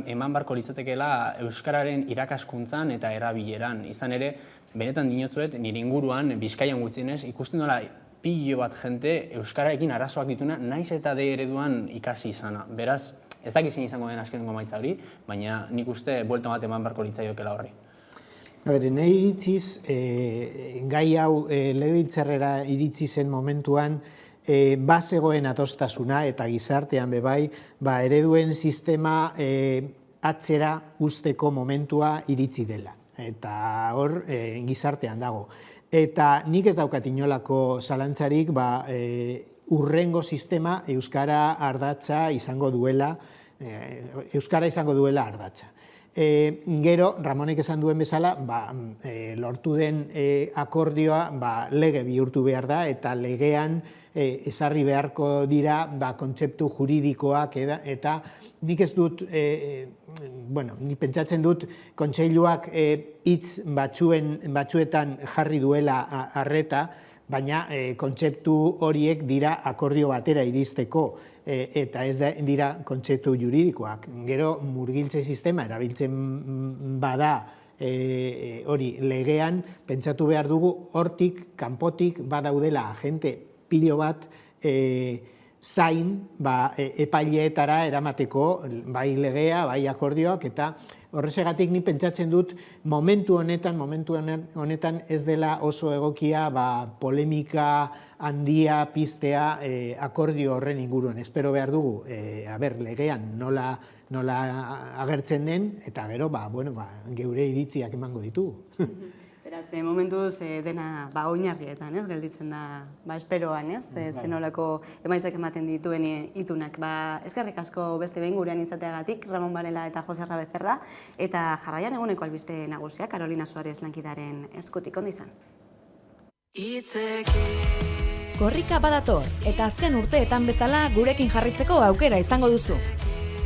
eman barko litzatekeela euskararen irakaskuntzan eta erabileran. Izan ere, benetan dinotzuet, nire inguruan, Bizkaian gutxienez, ikusten nola pilo bat jente euskararekin arazoak dituna, naiz eta D ereduan ikasi izana. Beraz, ez dakizin izango den azkenengo emaitza hori, baina nik uste buelta bat eman barko litzaiokela horri. Nahi iritziz, gai hau legebiltzarrera iritzi zen momentuan, bazegoen atostasuna eta gizartean bebai, ereduen sistema atzera usteko momentua iritzi dela. Eta hor, gizartean dago. Eta nik ez daukat inolako zalantzarik, urrengo sistema euskara ardatza izango duela, ardatza. Gero, Ramonek esan duen bezala, lortu den akordioa lege bihurtu behar da, eta legean ezarri beharko dira kontzeptu juridikoak, eta nik ez dut, nik pentsatzen dut kontseiluak hitz batzuetan jarri duela arreta, baina kontzeptu horiek dira akordio batera iristeko, eta ez dira kontzeptu juridikoak. Gero murgiltze sistema erabiltzen bada hori legean, pentsatu behar dugu hortik, kanpotik badaudela agente pilo bat zain epaileetara eramateko bai legea, bai akordioak, eta horrezegatik ni pentsatzen dut momentu honetan ez dela oso egokia polemika handia piztea akordio horren inguruan. Espero behar dugu, legean nola agertzen den, eta gero, geure iritziak emango ditugu. Beraz, momentuz dena oinarrietan, gelditzen da, esperoan, zenolako emaitzak ematen dituen itunak. Eskerrik asko beste behin gurean izateagatik, Ramon Varela eta Jose Arrabezerra, eta jarraian eguneko albiste nagusia, Carolina Suarez lankidaren eskutik, ondo izan. Korrika badator, eta azken urteetan bezala gurekin jarritzeko aukera izango duzu.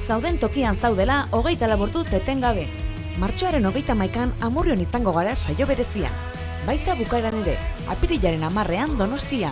Zauden tokian zaudela, 24 orduz etengabe. Martxoaren 31an Amurrion izango gara saio berezia. Baita bukaeran ere, apirilaren 10ean Donostia.